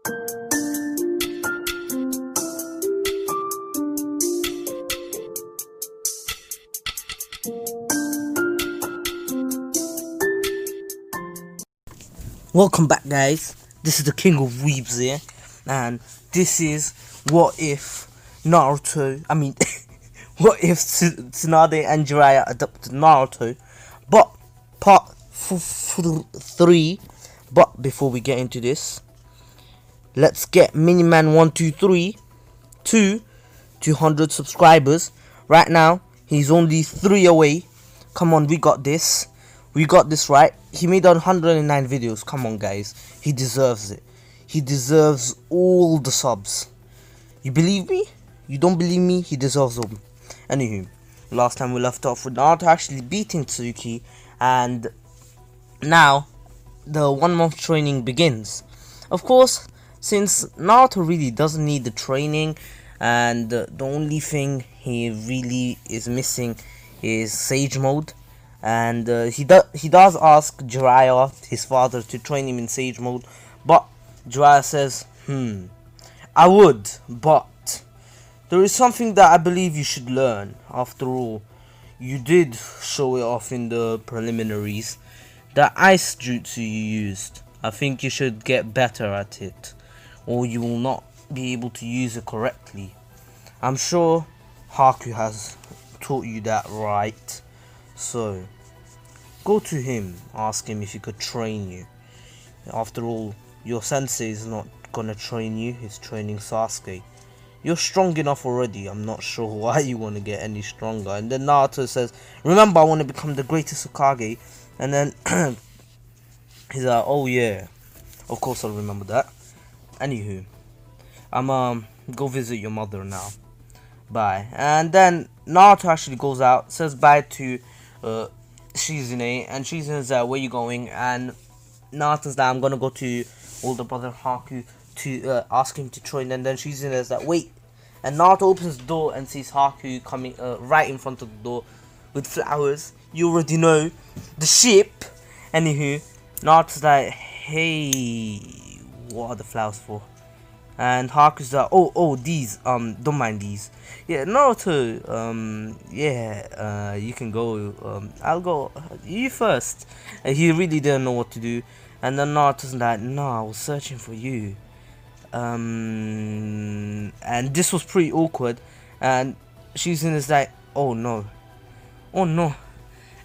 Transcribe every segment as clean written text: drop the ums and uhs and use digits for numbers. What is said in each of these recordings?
Welcome back, guys. This is the King of Weebs here, and this is what if Naruto, what if Tsunade and Jiraiya adopted Naruto, but part 3. But before we get into this, let's get Miniman123 to 200 subscribers. Right now, he's only 3 away. Come on, we got this. We got this, right? He made 109 videos. Come on, guys. He deserves it. He deserves all the subs. You believe me? You don't believe me? He deserves them. Anywho, last time we left off with Naruto actually beating Tsuki, and now the 1 month training begins. Of course, since Naruto really doesn't need the training, and the only thing he really is missing is Sage Mode. And he does ask Jiraiya, his father, to train him in Sage Mode, but Jiraiya says, I would, but there is something that I believe you should learn. After all, you did show it off in the preliminaries. The ice jutsu you used, I think you should get better at it, or you will not be able to use it correctly. I'm sure Haku has taught you that, right? So, go to him, ask him if he could train you. After all, your sensei is not gonna train you, he's training Sasuke. You're strong enough already, I'm not sure why you want to get any stronger. And then Naruto says, remember, I want to become the greatest Hokage. And then, he's like, oh yeah, of course I'll remember that. Anywho, I'm go visit your mother now. Bye. And then Naruto actually goes out, says bye to Shizune, and Shizune's like, where you going? And Naruto's like, I'm gonna go to older brother Haku to ask him to train. And then Shizune's like, wait. And Naruto opens the door and sees Haku coming right in front of the door with flowers. You already know, the ship. Anywho, Naruto's like, hey, what are the flowers for? And Haku's like, oh, these, don't mind these. Yeah, Naruto, you can go, I'll go, you first. And he really didn't know what to do. And then Naruto's like, no, I was searching for you. And this was pretty awkward. And Shizune's like, oh no.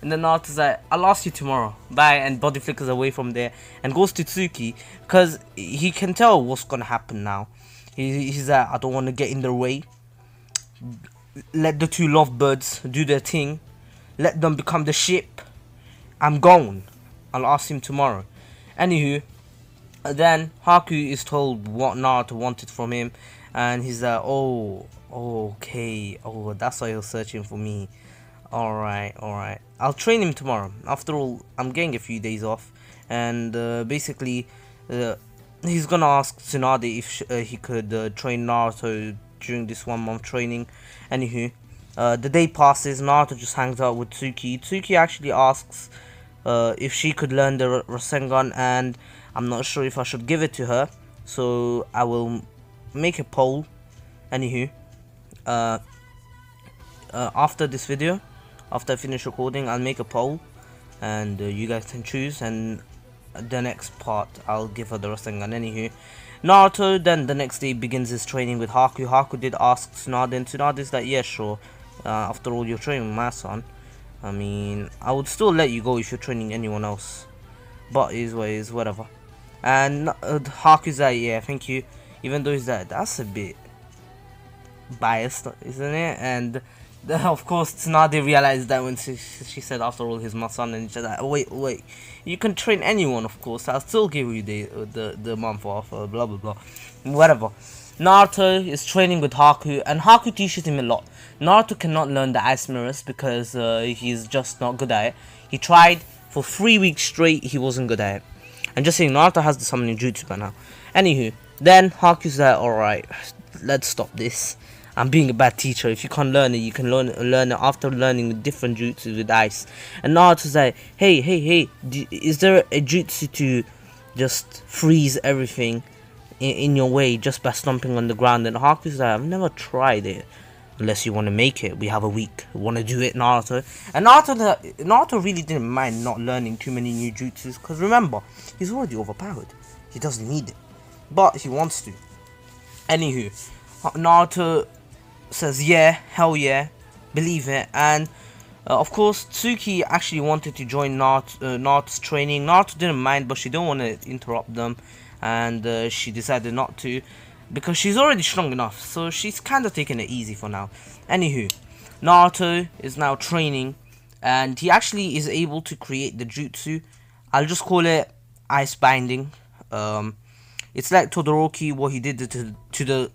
And then Naruto's like, I'll ask you tomorrow. Bye. And body flickers away from there and goes to Tsuki, because he can tell what's gonna happen now. He's like, I don't want to get in their way. Let the two lovebirds do their thing. Let them become the ship. I'm gone. I'll ask him tomorrow. Anywho, then Haku is told what Naruto wanted from him, and he's like, oh, okay. Oh, that's why you're searching for me. Alright. I'll train him tomorrow. After all, I'm getting a few days off. And basically, he's gonna ask Tsunade if he could train Naruto during this 1 month training. Anywho, the day passes. Naruto just hangs out with Tsuki. Tsuki actually asks if she could learn the Rasengan, and I'm not sure if I should give it to her. So I will make a poll. Anywho, after this video, after I finish recording, I'll make a poll, and you guys can choose, and the next part I'll give her the Rasengan. Anywho, Naruto then the next day begins his training with Haku. Haku did ask Tsunade, and Tsunade's like, yeah, sure, after all, you're training with my son. I mean, I would still let you go if you're training anyone else, but his way is whatever. And Haku's like, yeah, thank you, even though he's like, that's a bit biased, isn't it? And of course Tsunade realized that when she said, after all, he's my son, and she's like, wait, you can train anyone, of course, I'll still give you the month off, blah blah blah, whatever. Naruto is training with Haku, and Haku teaches him a lot. Naruto cannot learn the ice mirrors because he's just not good at it. He tried for 3 weeks straight, he wasn't good at it. I'm just saying, Naruto has the summoning jutsu by now. Anywho, then Haku's like, alright, let's stop this. I'm being a bad teacher. If you can't learn it, you can learn it after learning different jutsu with ice. And Naruto's like, hey, is there a jutsu to just freeze everything? in your way just by stomping on the ground. And Haku's like, I've never tried it. Unless you want to make it, we have a week. Want to do it, Naruto? And Naruto really didn't mind not learning too many new jutsus, because remember, he's already overpowered. He doesn't need it, but he wants to. Anywho, Naruto says, yeah, hell yeah, believe it. And of course, Tsuki actually wanted to join Naruto's training. Naruto didn't mind, but she didn't want to interrupt them, and she decided not to, because she's already strong enough, so she's kind of taking it easy for now. Anywho, Naruto is now training, and he actually is able to create the jutsu. I'll just call it ice binding. It's like Todoroki, what he did to the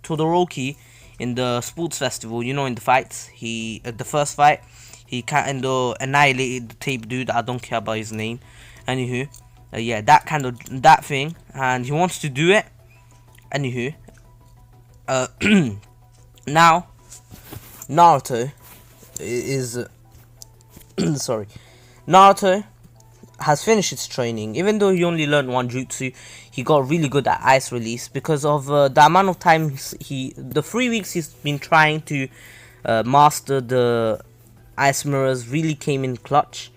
Todoroki in the sports festival. You know, in the fights, the first fight, he kind of annihilated the tape dude. I don't care about his name. Anywho, yeah, that thing, and he wants to do it. Anywho, now Naruto is sorry, Naruto has finished his training. Even though he only learned one jutsu, he got really good at ice release because of the amount of time the 3 weeks he's been trying to master the ice mirrors really came in clutch,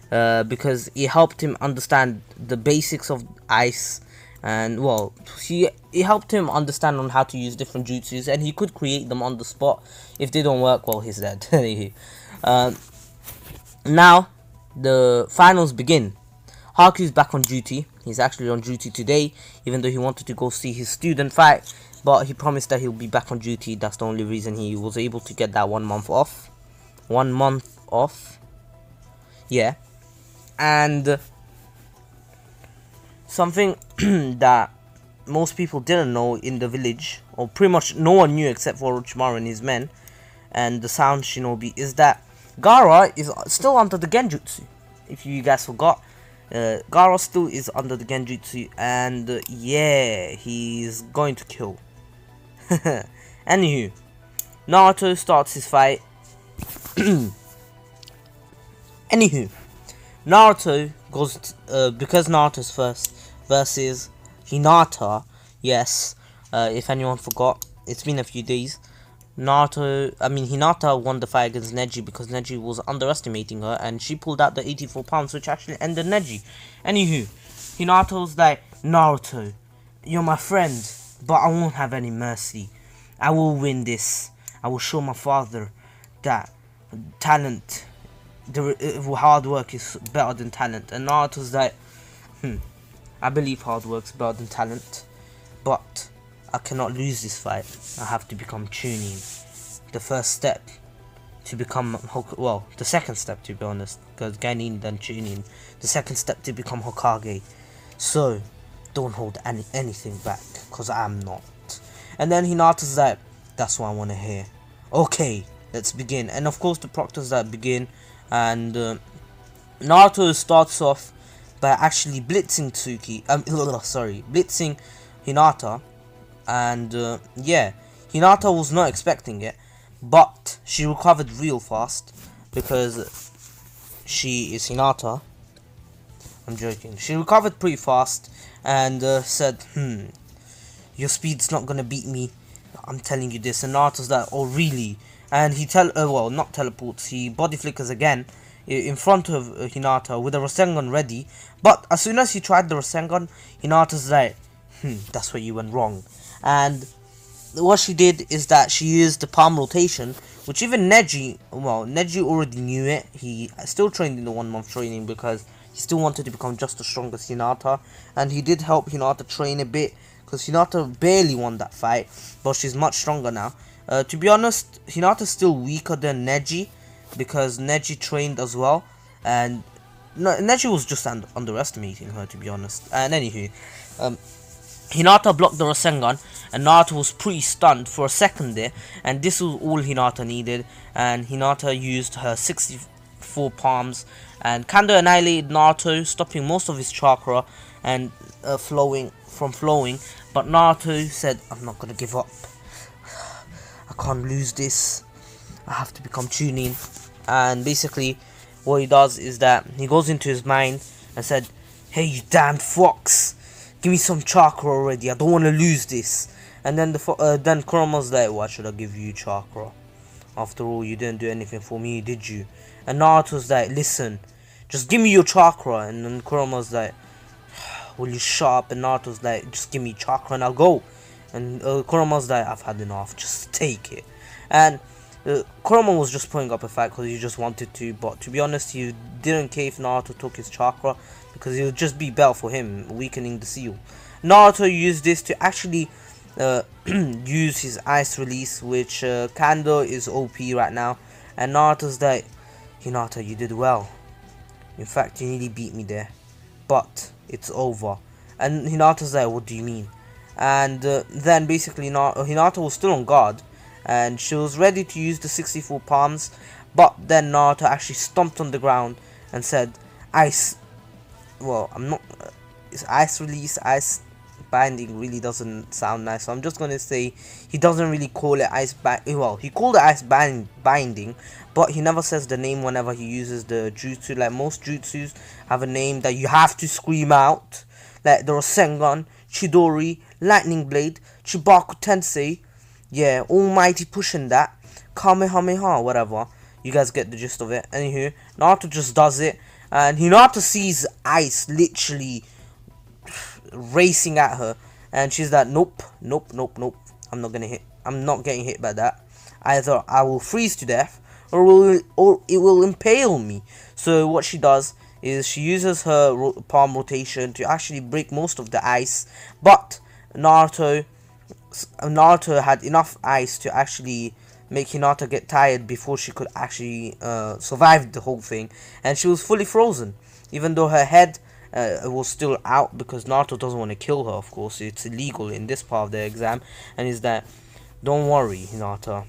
because it helped him understand the basics of ice. And well, it helped him understand on how to use different jutsus, and he could create them on the spot. If they don't work, well, he's dead. Now the finals begin. Haku's back on duty. He's actually on duty today, even though he wanted to go see his student fight, but he promised that he'll be back on duty. That's the only reason he was able to get that 1 month off. 1 month off, yeah. And something that most people didn't know in the village, or pretty much no one knew except for Orochimaru and his men and the Sound Shinobi, is that Gaara is still under the Genjutsu. If you guys forgot, Gaara still is under the Genjutsu, and yeah, he's going to kill. Anywho, Naruto starts his fight. Anywho, Naruto goes because Naruto's first versus Hinata. Yes, if anyone forgot, it's been a few days. Hinata won the fight against Neji because Neji was underestimating her, and she pulled out the 84 pounds, which actually ended Neji. Anywho, Hinata was like, Naruto, you're my friend, but I won't have any mercy. I will win this. I will show my father that talent, hard work is better than talent. And Naruto's like, I believe hard work's better than talent, but I cannot lose this fight. I have to become Chunin. The first step to become the second step, to be honest, because Genin then Chunin. The second step to become Hokage. So don't hold anything back, cause I'm not. And then Hinata's like, that's what I want to hear. Okay, let's begin. And of course the proctors that begin, and Naruto starts off by actually blitzing blitzing Hinata. And yeah, Hinata was not expecting it, but she recovered real fast because she is Hinata. I'm joking. She recovered pretty fast and said, your speed's not gonna beat me. I'm telling you this. And Naruto's like, oh really? And he not teleports. He body flickers again in front of Hinata with a Rasengan ready. But as soon as he tried the Rasengan, Hinata's like, that's where you went wrong. And what she did is that she used the palm rotation, which even Neji already knew it. He still trained in the 1 month training because he still wanted to become just as strong as Hinata. And he did help Hinata train a bit, because Hinata barely won that fight, but she's much stronger now. To be honest, Hinata's still weaker than Neji, because Neji trained as well, and Neji was just underestimating her, to be honest. And anywho, Hinata blocked the Rasengan, and Naruto was pretty stunned for a second there, and this was all Hinata needed. And Hinata used her 64 palms and kinda annihilated Naruto, stopping most of his chakra and flowing. But Naruto said, I'm not gonna give up. I can't lose this. I have to become Chunin. And basically what he does is that he goes into his mind and said, hey, you damned fox, Give me some chakra already. I don't want to lose this. And then then Kuroma's like, why should I give you chakra? After all, you didn't do anything for me, did you? And Naruto's like, listen, just give me your chakra. And then Kuroma's like, will you shut up? And Naruto's like, just give me chakra and I'll go. And Kuroma's like, I've had enough, just take it. And Kuroma was just putting up a fight because he just wanted to, but to be honest, he didn't care if Naruto took his chakra because it would just be better for him, weakening the seal. Naruto used this to actually use his ice release, which Kando is OP right now. And Naruto's like, Hinata, you did well. In fact, you nearly beat me there, but it's over. And Hinata's like, what do you mean? And then basically Hinata was still on guard, and she was ready to use the 64 palms, but then Naruto actually stomped on the ground and said, ice, well, I'm not, it's ice release, ice binding really doesn't sound nice, so I'm just gonna say he doesn't really call it ice well, he called it ice binding, but he never says the name whenever he uses the jutsu. Like most jutsus have a name that you have to scream out, like the Rasengan, Chidori, Lightning Blade, Chibaku Tensei, yeah, Almighty pushing that, Kamehameha, whatever. You guys get the gist of it. Anywho, Naruto just does it, and Hinata sees ice literally racing at her, and she's like, nope, nope, nope, nope, I'm not getting hit by that. Either I will freeze to death, or it will impale me. So what she does is she uses her palm rotation to actually break most of the ice, but Naruto had enough ice to actually make Hinata get tired before she could actually survive the whole thing, and she was fully frozen, even though her head was still out, because Naruto doesn't want to kill her. Of course, it's illegal in this part of the exam, and he's that, don't worry, Hinata,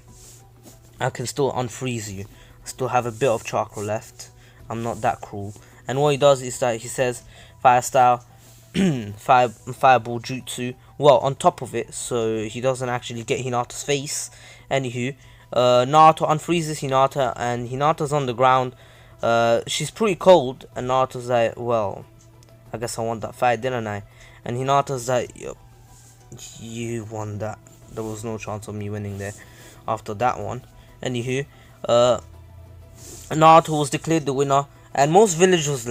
I can still unfreeze you. I still have a bit of chakra left. I'm not that cruel. And what he does is that he says fire style, fireball jutsu, well, on top of it, so he doesn't actually get Hinata's face. Anywho, Naruto unfreezes Hinata, and Hinata's on the ground. She's pretty cold, and Naruto's like, well, I guess I won that fight, didn't I? And Hinata's like, yep, you won that. There was no chance of me winning there after that one. Anywho, Naruto was declared the winner, and most villagers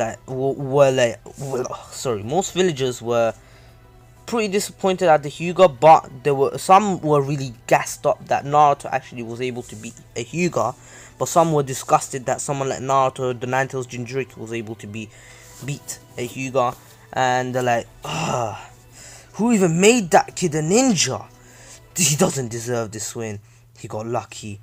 most villagers were pretty disappointed at the Hyuga, but some were really gassed up that Naruto actually was able to beat a Hyuga, but some were disgusted that someone like Naruto, the Nine-Tails Jinchuriki, was able to beat a Hyuga, and they're like, who even made that kid a ninja? He doesn't deserve this win. He got lucky.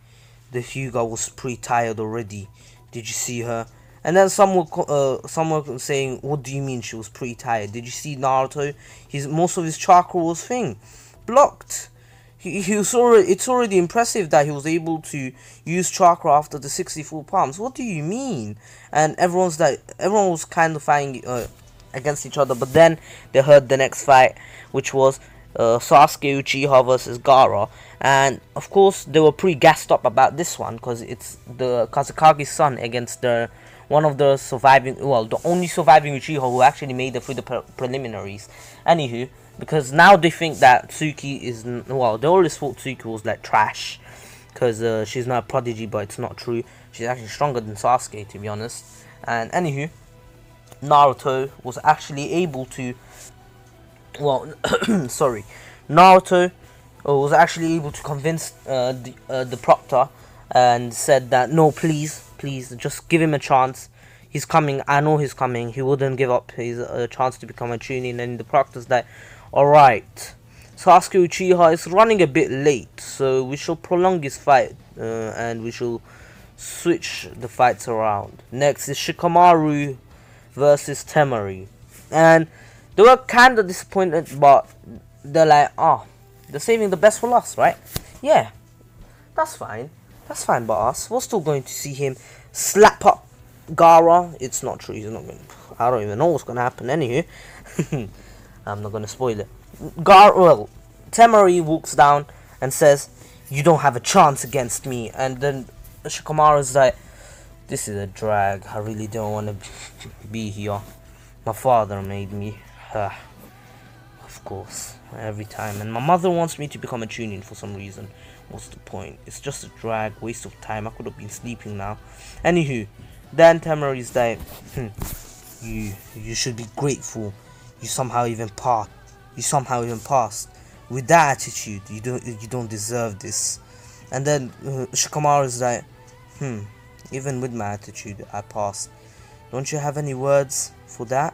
The Hyuga was pretty tired already. Did you see her? And then some were saying, what do you mean she was pretty tired? Did you see Naruto? Most of his chakra was blocked. It's already impressive that he was able to use chakra after the 64 palms. What do you mean? And everyone was kind of fighting against each other. But then they heard the next fight, which was Sasuke Uchiha versus Gaara, and of course they were pretty gassed up about this one because it's the Kazekage's son against one of the the only surviving Uchiha who actually made it through the preliminaries. Anywho, because now they think that Tsuki is, well, they always thought Tsuki was like trash because she's not a prodigy, but it's not true. She's actually stronger than Sasuke, to be honest. And anywho, Naruto was actually able to, Naruto was actually able to convince the proctor and said that, no, please, just give him a chance. He's coming. I know he's coming. He wouldn't give up his chance to become a Chunin. And the proctor's like, alright, Sasuke Uchiha is running a bit late, so we shall prolong his fight and we shall switch the fights around. Next is Shikamaru versus Temari. And they were kind of disappointed, but they're like, they're saving the best for last, right? Yeah, that's fine. That's fine by us. We're still going to see him slap up Gaara. It's not true. He's not going to. I don't even know what's going to happen anyway. I'm not going to spoil it. Temari walks down and says, you don't have a chance against me. And then Shikamaru's like, this is a drag. I really don't want to be here. My father made me. of course, every time. And my mother wants me to become a tuning for some reason. What's the point? It's just a drag, waste of time. I could have been sleeping now. Anywho, then Tamara is like, you should be grateful. You somehow even passed. With that attitude, you don't deserve this. And then Shikamaru is like, even with my attitude, I passed. Don't you have any words for that?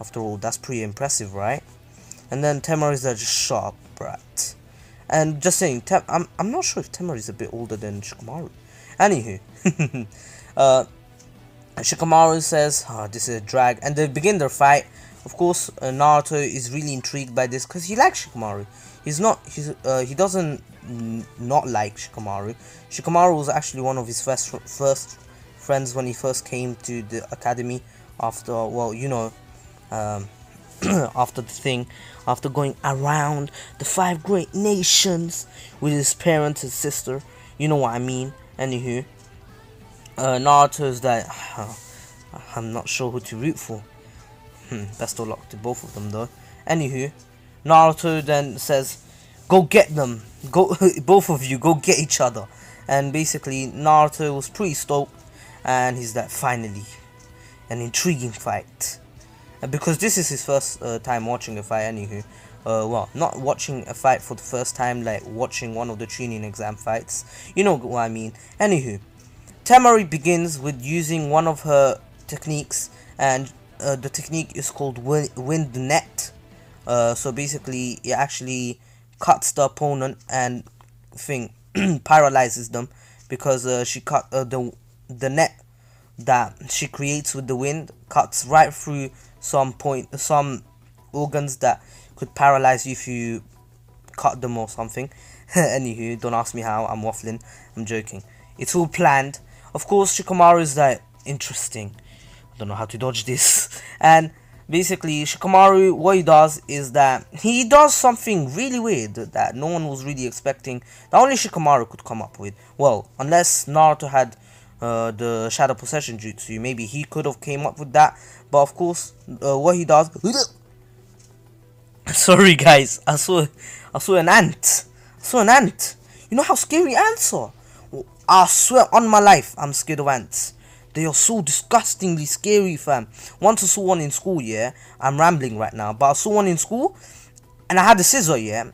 After all, that's pretty impressive, right? And then Temari is like, just shut up, brat. And just saying, I'm not sure if Temari is a bit older than Shikamaru. Anywho, Shikamaru says, this is a drag, and they begin their fight. Of course, Naruto is really intrigued by this because he likes Shikamaru. He doesn't not like Shikamaru. Shikamaru was actually one of his first friends when he first came to the academy after, well, you know, after going around the 5 great nations with his parents and sister, you know what I mean. Anywho, Naruto is like, I'm not sure who to root for. Best of luck to both of them though. Anywho, Naruto then says, go get them, go both of you, go get each other. And basically Naruto was pretty stoked, and he's like, finally an intriguing fight. And because this is his first time watching a fight, anywho, well, not watching a fight for the first time, like watching one of the tuning exam fights, you know what I mean. Anywho, Temari begins with using one of her techniques, and the technique is called wind net. So basically it actually cuts the opponent and paralyzes them, because she cut the net that she creates with the wind cuts right through some organs that could paralyze you if you cut them or something. Anywho, don't ask me how, I'm waffling, I'm joking. It's all planned. Of course, Shikamaru is like, interesting, I don't know how to dodge this. And basically Shikamaru, what he does is that he does something really weird that no one was really expecting, that only Shikamaru could come up with. Well, unless Naruto had the Shadow Possession Jutsu, maybe he could have came up with that. But of course, what he does... Sorry guys, I saw an ant. You know how scary ants are? I swear on my life, I'm scared of ants. They are so disgustingly scary, fam. Once I saw one in school, yeah. I'm rambling right now, but I saw one in school, and I had a scissor, yeah.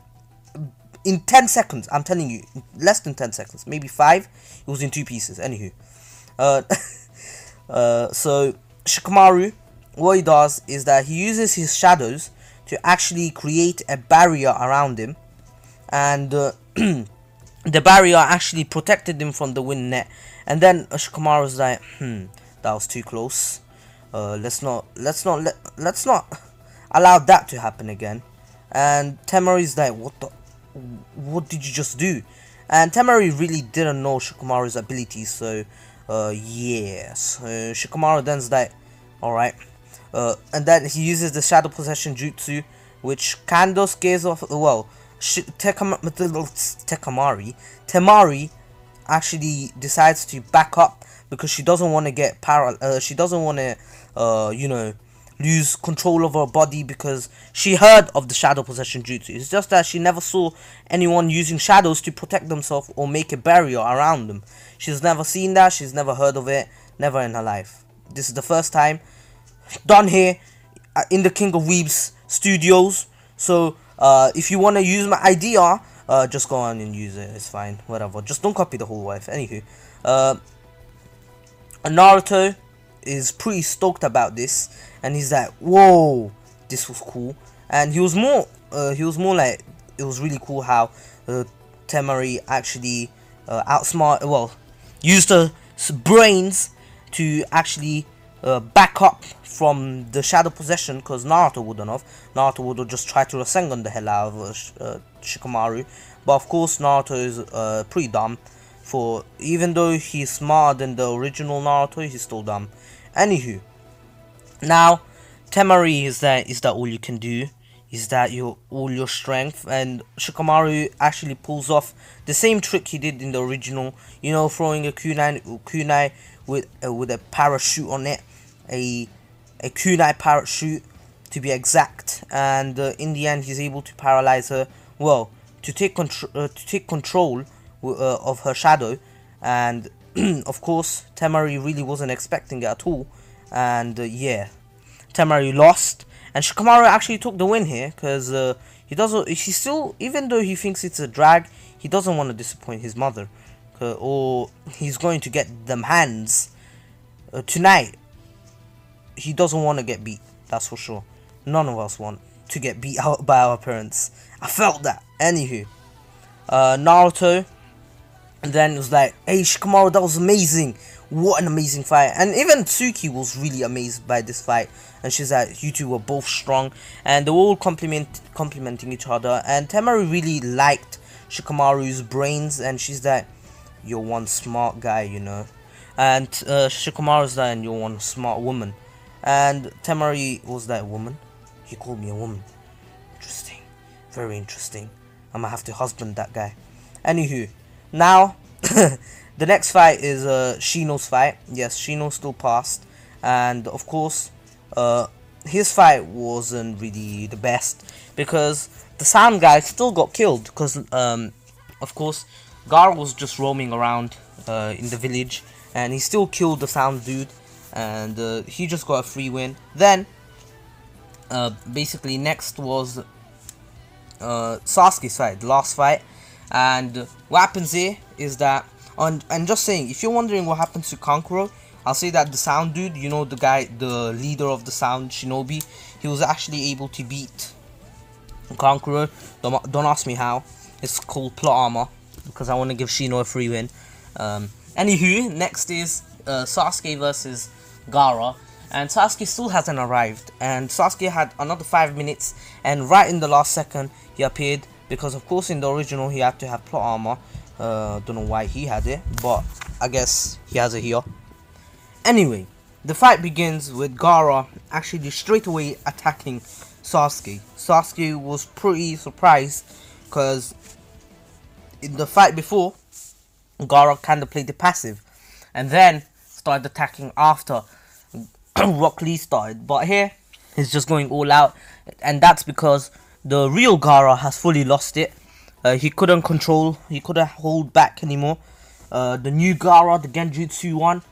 In 10 seconds, I'm telling you, less than 10 seconds, maybe 5, it was in 2 pieces. Anywho, so Shikamaru, what he does is that he uses his shadows to actually create a barrier around him, and the barrier actually protected him from the wind net. And then Shikamaru's like, that was too close. Let's not allow that to happen again. And Temari's like, what did you just do? And Temari really didn't know Shikamaru's abilities, so yeah. So Shikamaru then's like, alright. And then he uses the Shadow Possession Jutsu, which kinda scares off, well, Temari actually decides to back up because she doesn't want to get she doesn't want to you know, lose control of her body, because she heard of the Shadow Possession Jutsu. It's just that she never saw anyone using shadows to protect themselves or make a barrier around them. She's never seen that, she's never heard of it, never in her life. This is the first time done here in the King of Weebs studios. So if you want to use my idea, just go on and use it, it's fine, whatever, just don't copy the whole wife. Anywho, Naruto is pretty stoked about this, and he's like, whoa, this was cool. And he was more like, it was really cool how Temari actually used her brains to actually back up from the Shadow Possession, because Naruto wouldn't have. Naruto would have just tried to Rasengan the hell out of Shikamaru. But of course Naruto is pretty dumb, for even though he's smarter than the original Naruto, he's still dumb. Anywho, now Temari is that all you can do? Is that all your strength? And Shikamaru actually pulls off the same trick he did in the original, you know, throwing a kunai with a parachute on it, a kunai parachute to be exact, and in the end he's able to paralyze her, well, to take control of her shadow. And of course Temari really wasn't expecting it at all, and yeah, Temari lost, and Shikamaru actually took the win here, because he still, even though he thinks it's a drag, he doesn't want to disappoint his mother, or he's going to get them hands tonight. He doesn't want to get beat, that's for sure. None of us want to get beat out by our parents. I felt that. Anywho, Naruto, and then it was like, hey Shikamaru, that was amazing. What an amazing fight. And even Tsuki was really amazed by this fight, and she's like, you two were both strong, and they were all complimenting each other. And Temari really liked Shikamaru's brains, and she's like, you're one smart guy, you know. And Shikamaru's like, and you're one smart woman. And Temari was like, woman? He called me a woman. Interesting. Very interesting. I'm gonna have to husband that guy. Anywho, now the next fight is Shino's fight. Yes, Shino still passed, and of course his fight wasn't really the best, because the sound guy still got killed, because of course Gar was just roaming around in the village, and he still killed the sound dude, and he just got a free win. Then basically next was Sasuke's fight, the last fight. And what happens here is that, and just saying, if you're wondering what happens to Kankuro, I'll say that the sound dude, you know, the guy, the leader of the sound shinobi, he was actually able to beat Kankuro. Don't ask me how. It's called plot armor, because I want to give Shino a free win. Anywho, next is Sasuke versus Gaara, and Sasuke still hasn't arrived, and Sasuke had another 5 minutes, and right in the last second he appeared, because of course in the original he had to have plot armor. Don't know why he had it, but I guess he has it here. Anyway, the fight begins with Gaara actually straight away attacking Sasuke. Sasuke was pretty surprised, because in the fight before, Gaara kind of played the passive, and then started attacking after Rock Lee started. But here, he's just going all out, and that's because the real Gaara has fully lost it. He couldn't hold back anymore. The new Gaara, the Genjutsu one,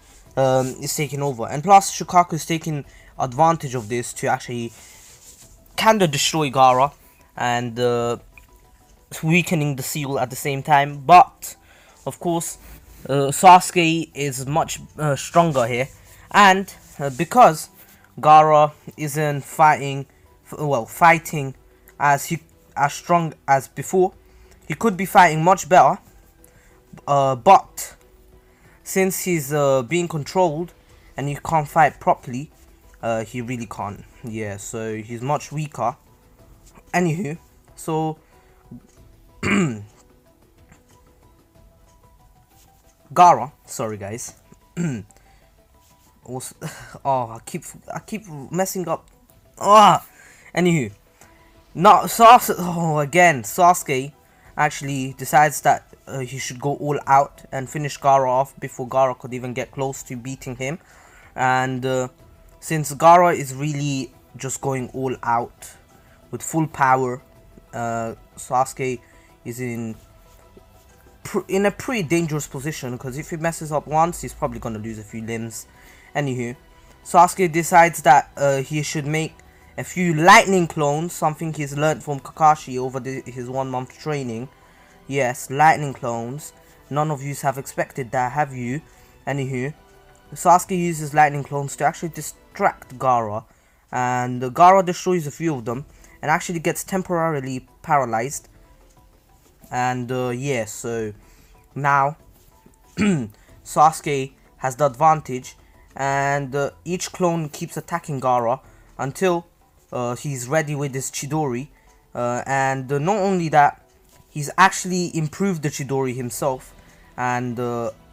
is taking over, and plus Shukaku is taking advantage of this to actually kind of destroy Gaara, and weakening the seal at the same time. But of course Sasuke is much stronger here, and because Gaara isn't fighting as strong as before, he could be fighting much better, but since he's being controlled and he can't fight properly, he really can't. Yeah, so he's much weaker. Anywho, so Gaara, sorry guys, was I keep messing up. Anywho, Sasuke actually decides that he should go all out and finish Gaara off before Gaara could even get close to beating him. And since Gaara is really just going all out with full power, Sasuke is in a pretty dangerous position, because if he messes up once, he's probably going to lose a few limbs. Anywho, Sasuke decides that he should make a few lightning clones, something he's learned from Kakashi over his 1 month training. Yes, lightning clones. None of you have expected that, have you? Anywho, Sasuke uses lightning clones to actually distract Gaara, and Gaara destroys a few of them and actually gets temporarily paralyzed. And yeah, so now Sasuke has the advantage, and each clone keeps attacking Gaara until he's ready with his Chidori, and not only that, he's actually improved the Chidori himself and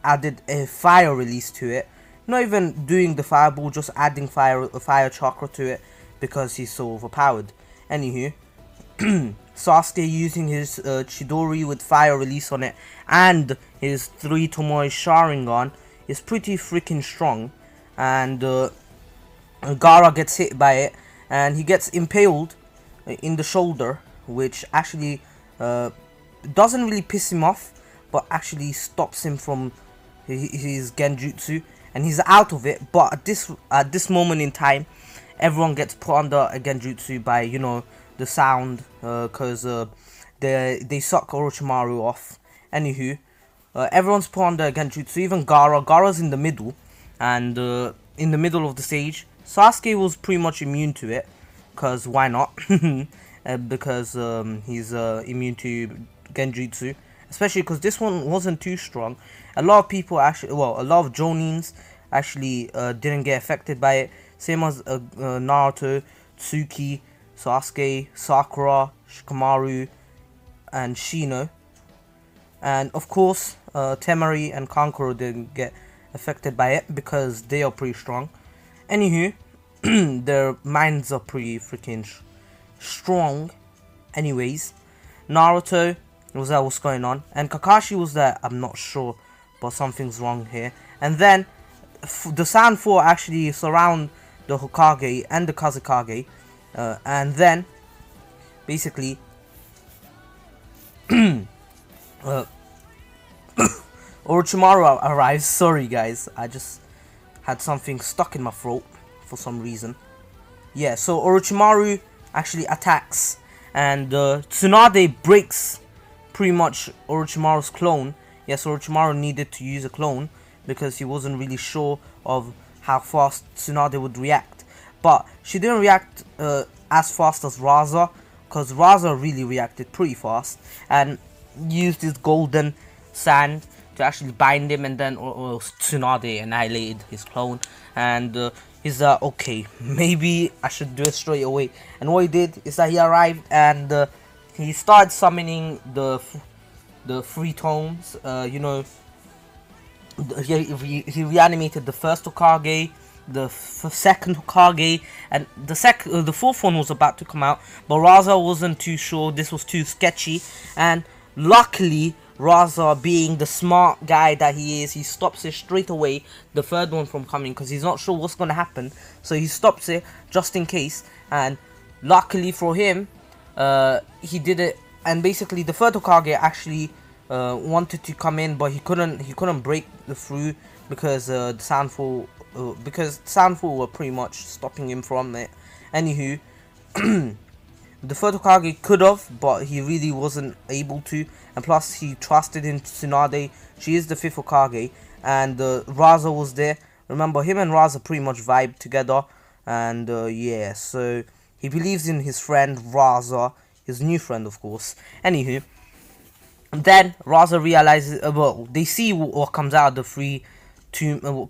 added a fire release to it. Not even doing the fireball, just adding fire chakra to it, because he's so overpowered. Anywho, Sasuke using his Chidori with fire release on it and his 3 Tomoe Sharingan is pretty freaking strong, and Gaara gets hit by it, and he gets impaled in the shoulder, which actually doesn't really piss him off, but actually stops him from his genjutsu, and he's out of it. But at this moment in time, everyone gets put under a genjutsu by, you know, the sound, because they suck Orochimaru off. Anywho, everyone's put under a genjutsu, even Gaara's in the middle, and in the middle of the stage. Sasuke was pretty much immune to it, because why not? Because he's immune to genjutsu, especially because this one wasn't too strong. A lot of people actually, well, a lot of Jonins actually didn't get affected by it, same as Naruto, Tsuki, Sasuke, Sakura, Shikamaru, and Shino. And of course, Temari and Kankuro didn't get affected by it because they are pretty strong. Anywho, their minds are pretty freaking strong. Anyways, Naruto was there, what's going on, and Kakashi was there. I'm not sure, but something's wrong here. And then the Sand Four actually surround the Hokage and the Kazekage, and then basically Orochimaru arrives. Sorry guys, I just had something stuck in my throat for some reason. Yeah, so Orochimaru actually attacks, and Tsunade breaks pretty much Orochimaru's clone. Yes, Orochimaru needed to use a clone because he wasn't really sure of how fast Tsunade would react. But she didn't react as fast as Raza, because Raza really reacted pretty fast and used his golden sand to actually bind him, and then Tsunade annihilated his clone, and he's okay, maybe I should do it straight away. And what he did is that he arrived and he started summoning the three tomes. You know, he reanimated the first Hokage, the second Hokage, and the fourth one was about to come out, but Raza wasn't too sure. This was too sketchy, and luckily Raza, being the smart guy that he is, he stops it straight away, the third one from coming, because he's not sure what's going to happen. So he stops it just in case, and luckily for him, he did it. And basically the third Hokage actually wanted to come in, but he couldn't break the through because the Sandfall were pretty much stopping him from it. Anywho, the third Hokage could have, but he really wasn't able to. And plus, he trusted in Tsunade. She is the fifth Hokage. And Raza was there. Remember, him and Raza pretty much vibed together. And yeah, so he believes in his friend Raza. His new friend, of course. Anywho, then Raza realizes, well, they see what comes out of the three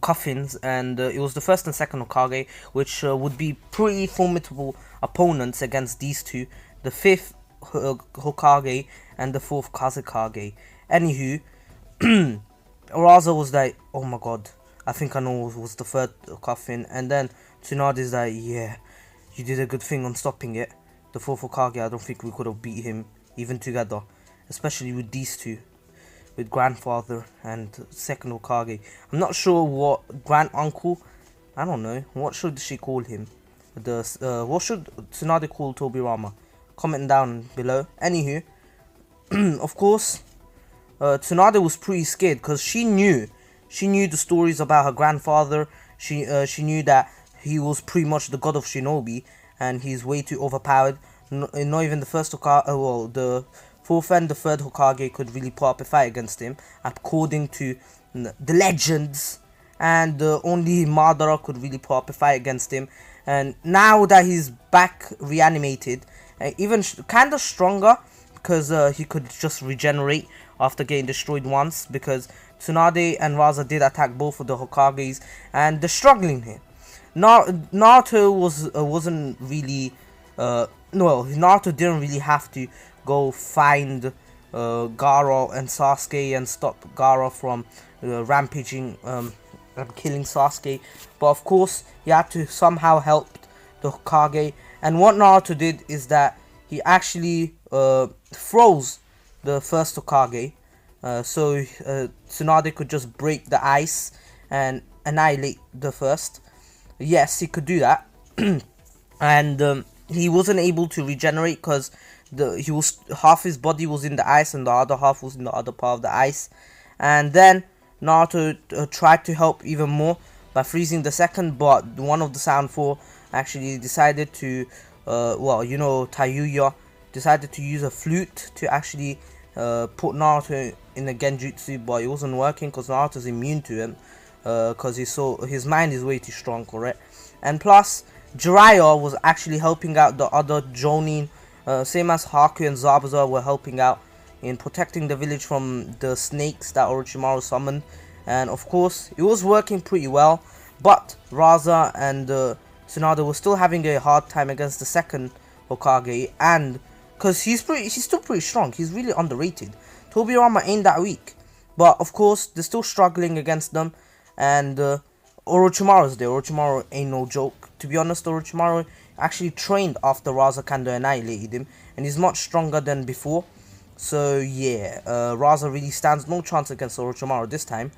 coffins, and it was the first and second Hokage, which would be pretty formidable opponents against these two, the fifth Hokage and the fourth Kazekage. Anywho, Raza was like, oh my god, I think I know what was the third coffin. And then Tsunade is like, yeah, you did a good thing on stopping it. The fourth Hokage, I don't think we could have beat him even together, especially with these two, with grandfather and second Hokage. I'm not sure what grand uncle, I don't know, what should she call him? What should Tsunade call Tobirama? Comment down below. Anywho, of course, Tsunade was pretty scared because she knew the stories about her grandfather. She knew that he was pretty much the god of shinobi, and he's way too overpowered. Not even the first Hokage, well, the fourth and the third Hokage could really put up a fight against him, according to the legends. And only Madara could really put up a fight against him. And now that he's back reanimated, even kind of stronger, because he could just regenerate after getting destroyed once, because Tsunade and Raza did attack both of the Hokages, and they're struggling here. Naruto wasn't really no, Naruto didn't really have to go find Gaara and Sasuke and stop Gaara from rampaging and killing Sasuke, but of course he had to somehow help the Hokage. And what Naruto did is that he actually froze the first Hokage, so Tsunade could just break the ice and annihilate the first. Yes, he could do that. and he wasn't able to regenerate because he was half his body was in the ice and the other half was in the other part of the ice. And then Naruto tried to help even more by freezing the second, but one of the Sound 4 actually decided to well, you know, Tayuya decided to use a flute to actually put Naruto in a genjutsu, but it wasn't working because Naruto's immune to him, because his mind is way too strong for it. And plus, Jiraiya was actually helping out the other Jonin, same as Haku and Zabuza were helping out in protecting the village from the snakes that Orochimaru summoned. And of course, it was working pretty well, but Raza and Tsunade were still having a hard time against the second Hokage, and because he's still pretty strong, he's really underrated. Tobirama ain't that weak, but of course they're still struggling against them. And Orochimaru's there. Orochimaru ain't no joke. To be honest, Orochimaru actually trained after Raza Kando annihilated him, and he's much stronger than before. So yeah, Raza really stands no chance against Orochimaru this time.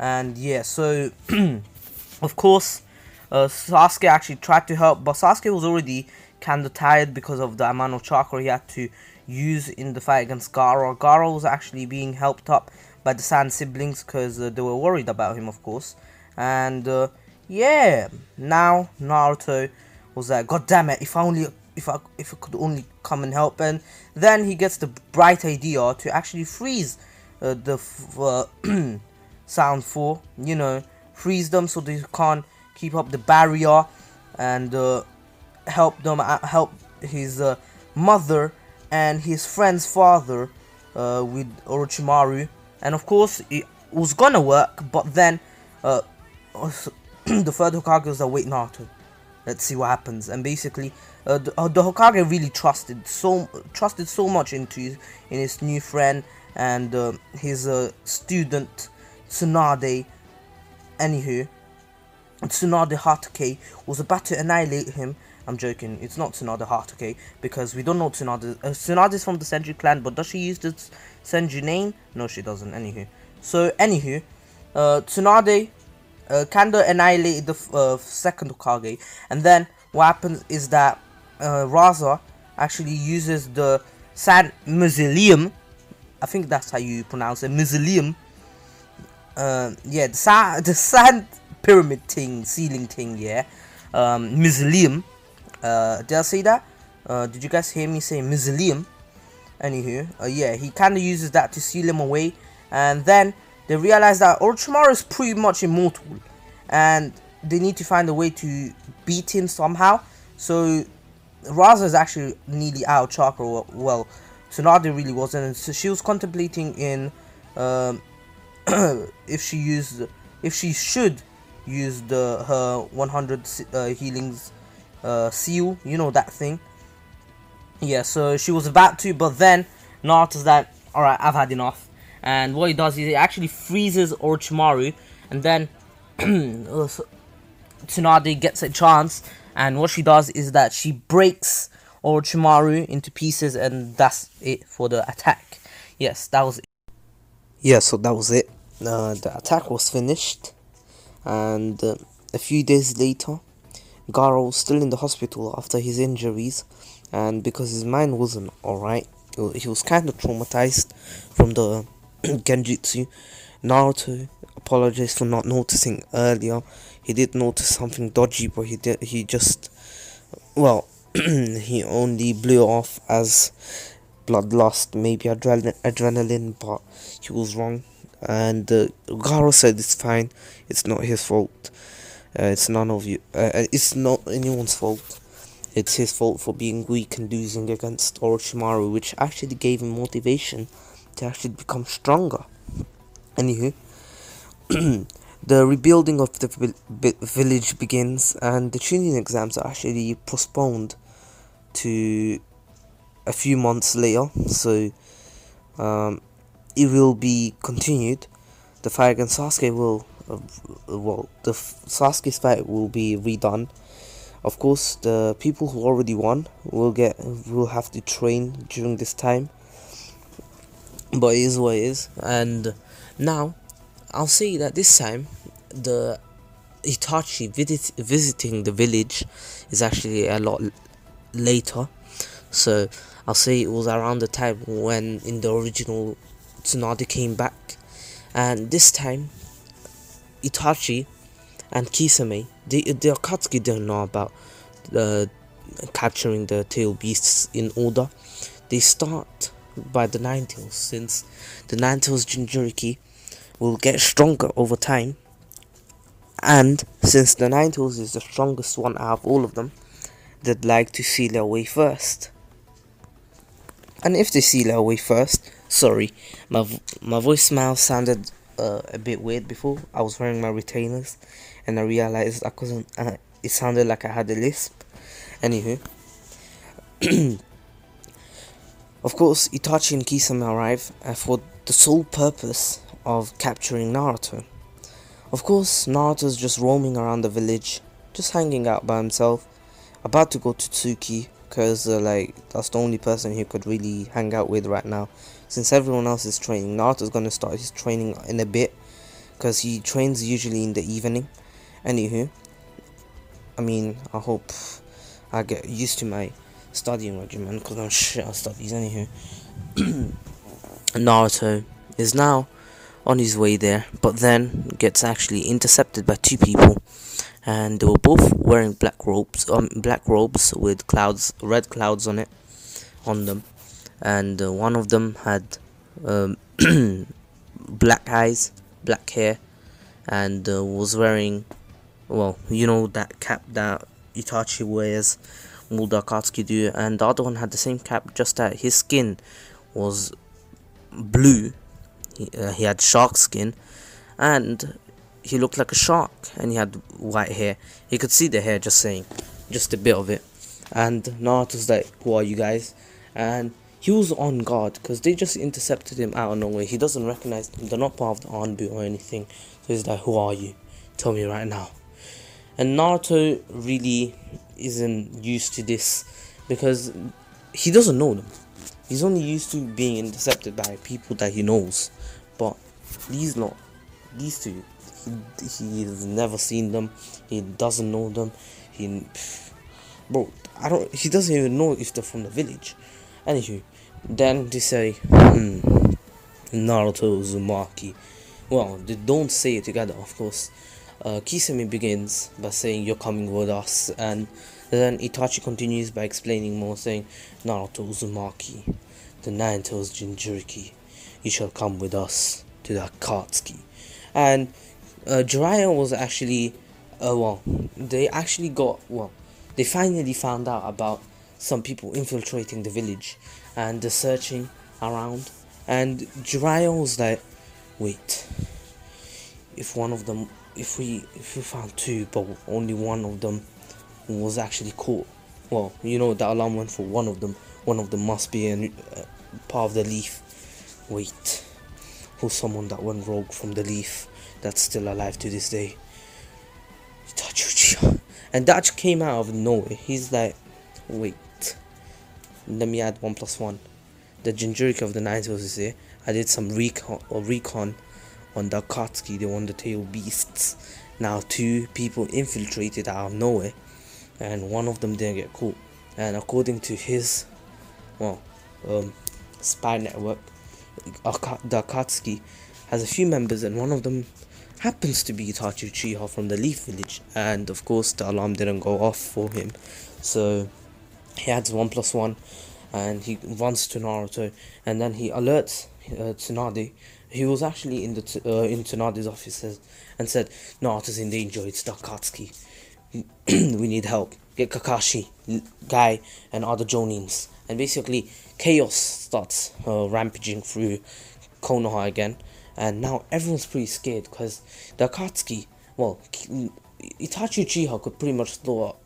And yeah, so of course Sasuke actually tried to help, but Sasuke was already kinda tired because of the amount of chakra he had to use in the fight against Gaara. Gaara was actually being helped up by the Sand siblings because they were worried about him, of course. And yeah, now Naruto was like, God damn it! If I could only come and help. And then he gets the bright idea to actually freeze the Sound 4. You know, freeze them so they can't keep up the barrier, and help his mother and his friend's father with Orochimaru. And of course, it was gonna work, but then the third Hokage was like, wait, Naruto, let's see what happens. And basically, the Hokage really trusted so much in his new friend and his student Tsunade. Anywho, Tsunade Hatake was about to annihilate him. I'm joking, it's not Tsunade Hatake, because we don't know Tsunade. Tsunade is from the Senju clan, but does she use the Senju name? No, she doesn't. Anywho, Tsunade Kando annihilated the second Hokage, and then what happens is that Raza actually uses the Sand Mausoleum. I think that's how you pronounce it, Mausoleum. Yeah, the sand pyramid thing, ceiling thing, yeah. Mausoleum. Did I say that? Did you guys hear me say mausoleum? Anywho, yeah, he kind of uses that to seal him away, and then they realize that Orochimaru is pretty much immortal, and they need to find a way to beat him somehow. So Raza is actually nearly out of chakra. Well, Tsunade really wasn't, and so she was contemplating in if she should use her 100 healings seal, you know, that thing. Yeah, so she was about to, but then Naruto's like, alright, I've had enough. And what he does is he actually freezes Orochimaru, and then Tsunade gets a chance, and what she does is that she breaks Orochimaru into pieces, and that's it for the attack. Yes, that was it. Yeah, so that was it. The attack was finished, and a few days later, Gaara was still in the hospital after his injuries, and because his mind wasn't alright, he was kind of traumatized from the genjutsu. Naruto apologized for not noticing earlier. He did notice something dodgy, but he just, well, he only blew off as bloodlust, maybe adrenaline, but he was wrong. And Gaara said it's fine, it's not his fault. It's not anyone's fault. It's his fault for being weak and losing against Orochimaru, which actually gave him motivation to actually become stronger. Anywho, the rebuilding of the village begins, and the Chunin exams are actually postponed to a few months later, so it will be continued. The fight against Sasuke will, Sasuke's fight will be redone. Of course, the people who already won will have to train during this time, but it is what it is. And now, I'll say that this time, the Itachi visiting the village is actually a lot later. So I'll say it was around the time when in the original Tsunade came back, and this time Itachi and Kisame, the Akatsuki don't know about capturing the tail beasts in order. They start by the Ninetales, since the Ninetales Jinchuriki will get stronger over time, and since the Ninetales is the strongest one out of all of them, they'd like to seal their way first. And if they seal their way first, sorry, my voicemail sounded a bit weird before. I was wearing my retainers, and I realized I couldn't. It sounded like I had a lisp. Anywho, of course, Itachi and Kisame arrive for the sole purpose of capturing Naruto. Of course, Naruto's just roaming around the village, just hanging out by himself, about to go to Tsuki, because that's the only person he could really hang out with right now, since everyone else is training. Naruto's gonna start his training in a bit, because he trains usually in the evening. Anywho, I hope I get used to my studying regimen, because I'm shit at studies. Anywho, Naruto is now on his way there, but then gets actually intercepted by two people, and they were both wearing black robes with red clouds on them, and one of them had black eyes, black hair, and was wearing, that cap that Itachi wears, all the Akatsuki do, and the other one had the same cap, just that his skin was blue. He had shark skin, and he looked like a shark, and he had white hair. He could see the hair, just a bit of it. And Naruto's like, "Who are you guys?" And he was on guard, because they just intercepted him out of nowhere. He doesn't recognize them. They're not part of the Anbu or anything. So he's like, "Who are you? Tell me right now." And Naruto really isn't used to this, because he doesn't know them. He's only used to being intercepted by people that he knows. But these two, he's never seen them. He doesn't know them. He doesn't even know if they're from the village. Anywho, then they say, Naruto Uzumaki. Well, they don't say it together, of course. Kisame begins by saying, "You're coming with us," and then Itachi continues by explaining more, saying, "Naruto Uzumaki, the Ninetales Jinchuriki, you shall come with us to the Akatsuki." And Jiraiya was actually, they finally found out about some people infiltrating the village, and they're searching around, and Jiraiya was like, "Wait, if we found two, but only one of them was actually caught, the alarm went for one of them must be part of the Leaf. Wait, who's someone that went rogue from the Leaf that's still alive to this day?" Itachi. And that came out of nowhere. He's like, "Wait, let me add 1 + 1. The Jinchuriki of the Ninetales is here. I did some recon on the Akatsuki, the one, the tail beasts. Now 2 people infiltrated out of nowhere, and one of them didn't get caught. And according to his spy network, the Akatsuki has a few members, and one of them happens to be Itachi Uchiha from the Leaf Village." And of course the alarm didn't go off for him, so he adds 1 + 1, and he runs to Naruto, and then he alerts Tsunade. He was actually in Tsunade's office and said, "Naruto's in danger, it's the Akatsuki. We need help. Get Kakashi, Guy, and other Jonins." And basically chaos starts rampaging through Konoha again, and now everyone's pretty scared, because the Akatsuki, Itachi Uchiha could pretty much throw up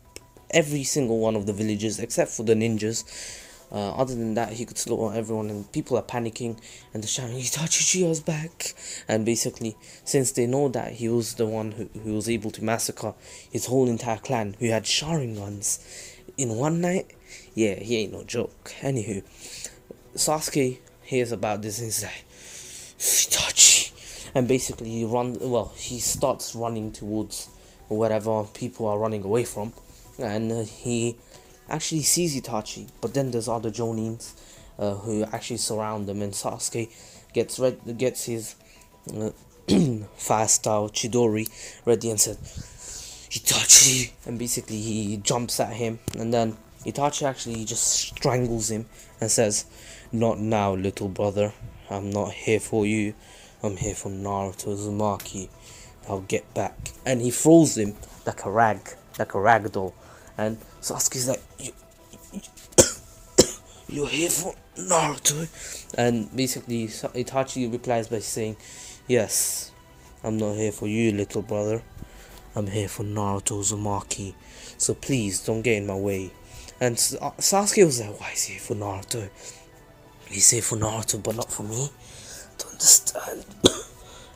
every single one of the villages except for the ninjas. Other than that, he could slaughter everyone, and people are panicking and they're shouting, "Itachi Uchiha's back!" And basically, since they know that he was the one who was able to massacre his whole entire clan, who had Sharingans in one night, yeah, he ain't no joke. Anywho, Sasuke hears about this and he's like, "Itachi!" And basically he starts running towards or whatever people are running away from, and he actually sees Itachi. But then there's other Jonins who actually surround them, and Sasuke gets his fire style Chidori ready and said, Itachi, and basically he jumps at him, and then Itachi actually just strangles him and says, not now, little brother, I'm not here for you, I'm here for Naruto Uzumaki, I'll get back. And he throws him like a rag doll, and Sasuke's like, you're here for Naruto? And basically Itachi replies by saying, yes, I'm not here for you, little brother, I'm here for Naruto Uzumaki, so please don't get in my way. And Sasuke was like, why is he here for Naruto? He's here for Naruto but not for me? Don't understand.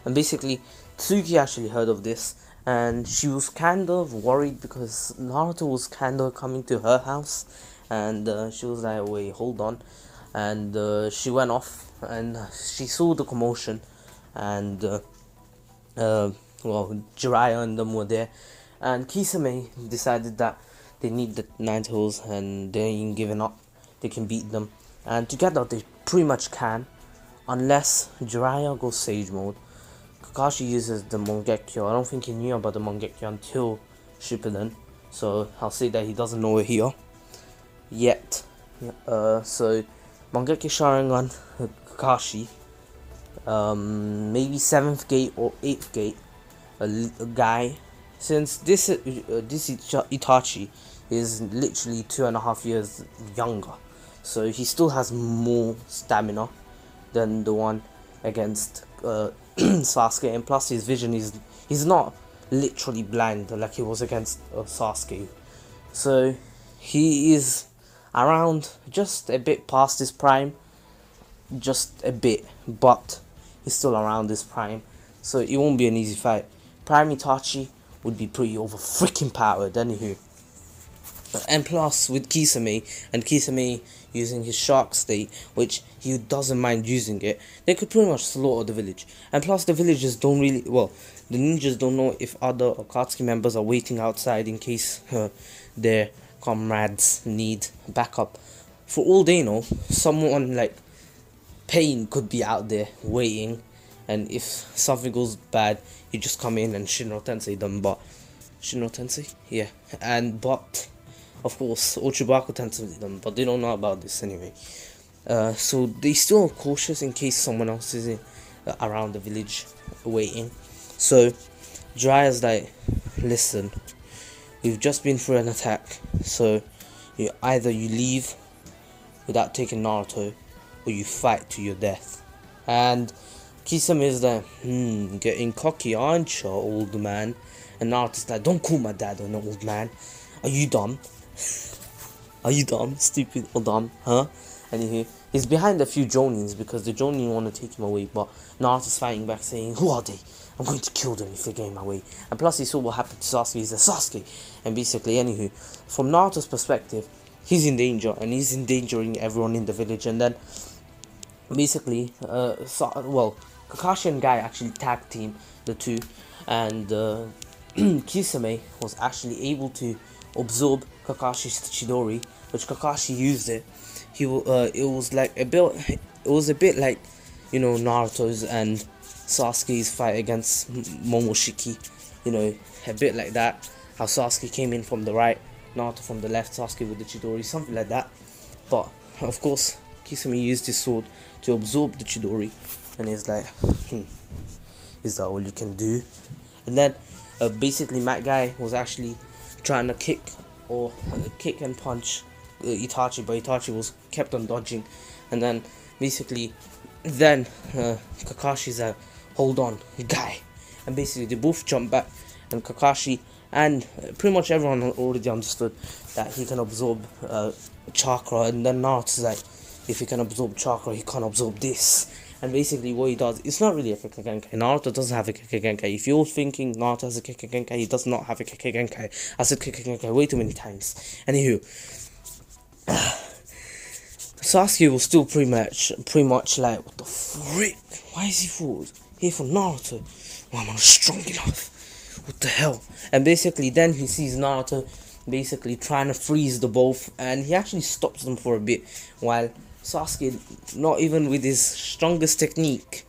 And basically Tsuki actually heard of this, and she was kind of worried because Naruto was kind of coming to her house, and she was like, wait, hold on. And she went off, and she saw the commotion, and well, Jiraiya and them were there, and Kisame decided that they need the Nine Tails and they ain't giving up, they can beat them, and together they pretty much can, unless Jiraiya goes Sage Mode. Kakashi uses the Mangekyo. I don't think he knew about the Mangekyo until Shippuden, so I'll say that he doesn't know it here yet. So Mangekyo Sharingan Kakashi, maybe 7th gate or 8th gate, a guy, since this Itachi is literally 2.5 years younger, so he still has more stamina than the one against Sasuke, and plus his vision is, he's not literally blind like he was against Sasuke, so he is around just a bit past his prime, just a bit, but he's still around his prime, so it won't be an easy fight. Prime Itachi would be pretty over freaking powered, anywho. And plus with Kisame, and Kisame using his shark state, which he doesn't mind using it, they could pretty much slaughter the village. And plus the villagers don't really, well, the ninjas don't know if other Akatsuki members are waiting outside in case their comrades need backup. For all they know, someone like Pain could be out there waiting, and if something goes bad, you just come in and Shinro Tensei them. But Shinro Tensei, yeah, and but of course Ochibaku Tensei them, but they don't know about this anyway. So they still are cautious in case someone else is around the village waiting. So Jiraiya's like, listen, we've just been through an attack, so either you leave without taking Naruto, or you fight to your death. And Kisame is like, getting cocky, aren't you, old man? And Naruto's like, don't call my dad an old man. Are you dumb? Are you dumb? Stupid or dumb? Huh? And he's behind a few Jonins because the Jonin want to take him away, but Naruto's fighting back saying, who are they? I'm going to kill them if they get in my way. And plus he saw what happened to Sasuke, he said, Sasuke! And basically, anywho, from Naruto's perspective, he's in danger, and he's endangering everyone in the village. And then basically, Kakashi and Guy actually tag team the two, and Kisame was actually able to absorb Kakashi's Chidori, which Kakashi used it. It was a bit like, you know, Naruto's and Sasuke's fight against Momoshiki, you know, a bit like that. How Sasuke came in from the right, Naruto from the left, Sasuke with the Chidori, something like that. But of course, Kisame used his sword to absorb the Chidori, and he's like, is that all you can do? And then basically Mad Guy was actually trying to kick and punch Itachi, but Itachi was kept on dodging. And then basically Kakashi's like, hold on, Guy, and basically they both jump back, and Kakashi and pretty much everyone already understood that he can absorb chakra. And then Naruto's like, if he can absorb chakra, he can't absorb this. And basically what he does, it's not really a Kekkei. Naruto doesn't have a Kekkei. If you're thinking Naruto has a Kekkei, he does not have a Kekkei. I said Kekkei way too many times. Anywho, Sasuke was still pretty much like, what the frick? Why is he here for Naruto? Well, I'm not strong enough. what the hell? And basically then he sees Naruto basically trying to freeze the both, and he actually stops them for a bit, while Sasuke, not even with his strongest technique,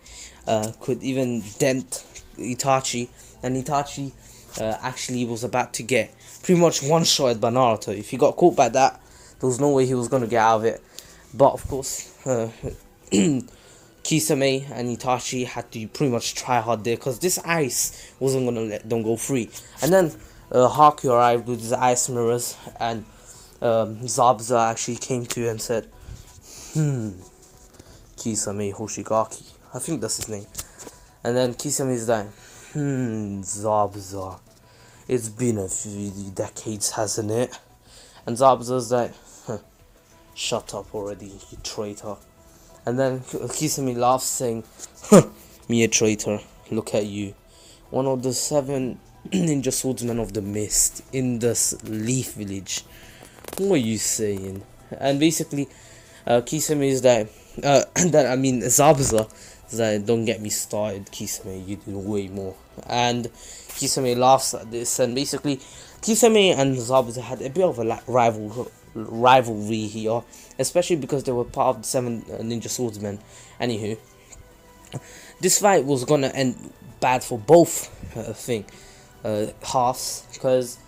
could even dent Itachi, and Itachi actually was about to get pretty much one-shotted by Naruto. If he got caught by that, there was no way he was going to get out of it. But of course, Kisame and Itachi had to pretty much try hard there, because this ice wasn't going to let them go free. And then Haku arrived with his ice mirrors, and Zabuza actually came to and said, Kisame Hoshigaki, I think that's his name. And then Kisame is like, Zabuza, it's been a few decades, hasn't it? And Zabuza's like, shut up already, you traitor. And then Kisame laughs, saying, me a traitor, look at you, one of the 7 ninja swordsmen of the mist in this leaf village. What are you saying? And basically Kisame is like, Zabuza is like, don't get me started, Kisame, you do way more. And Kisame laughs at this, and basically Kisame and Zabuza had a bit of a rivalry here, especially because they were part of the 7 ninja swordsmen. Anywho, this fight was gonna end bad for both halves, because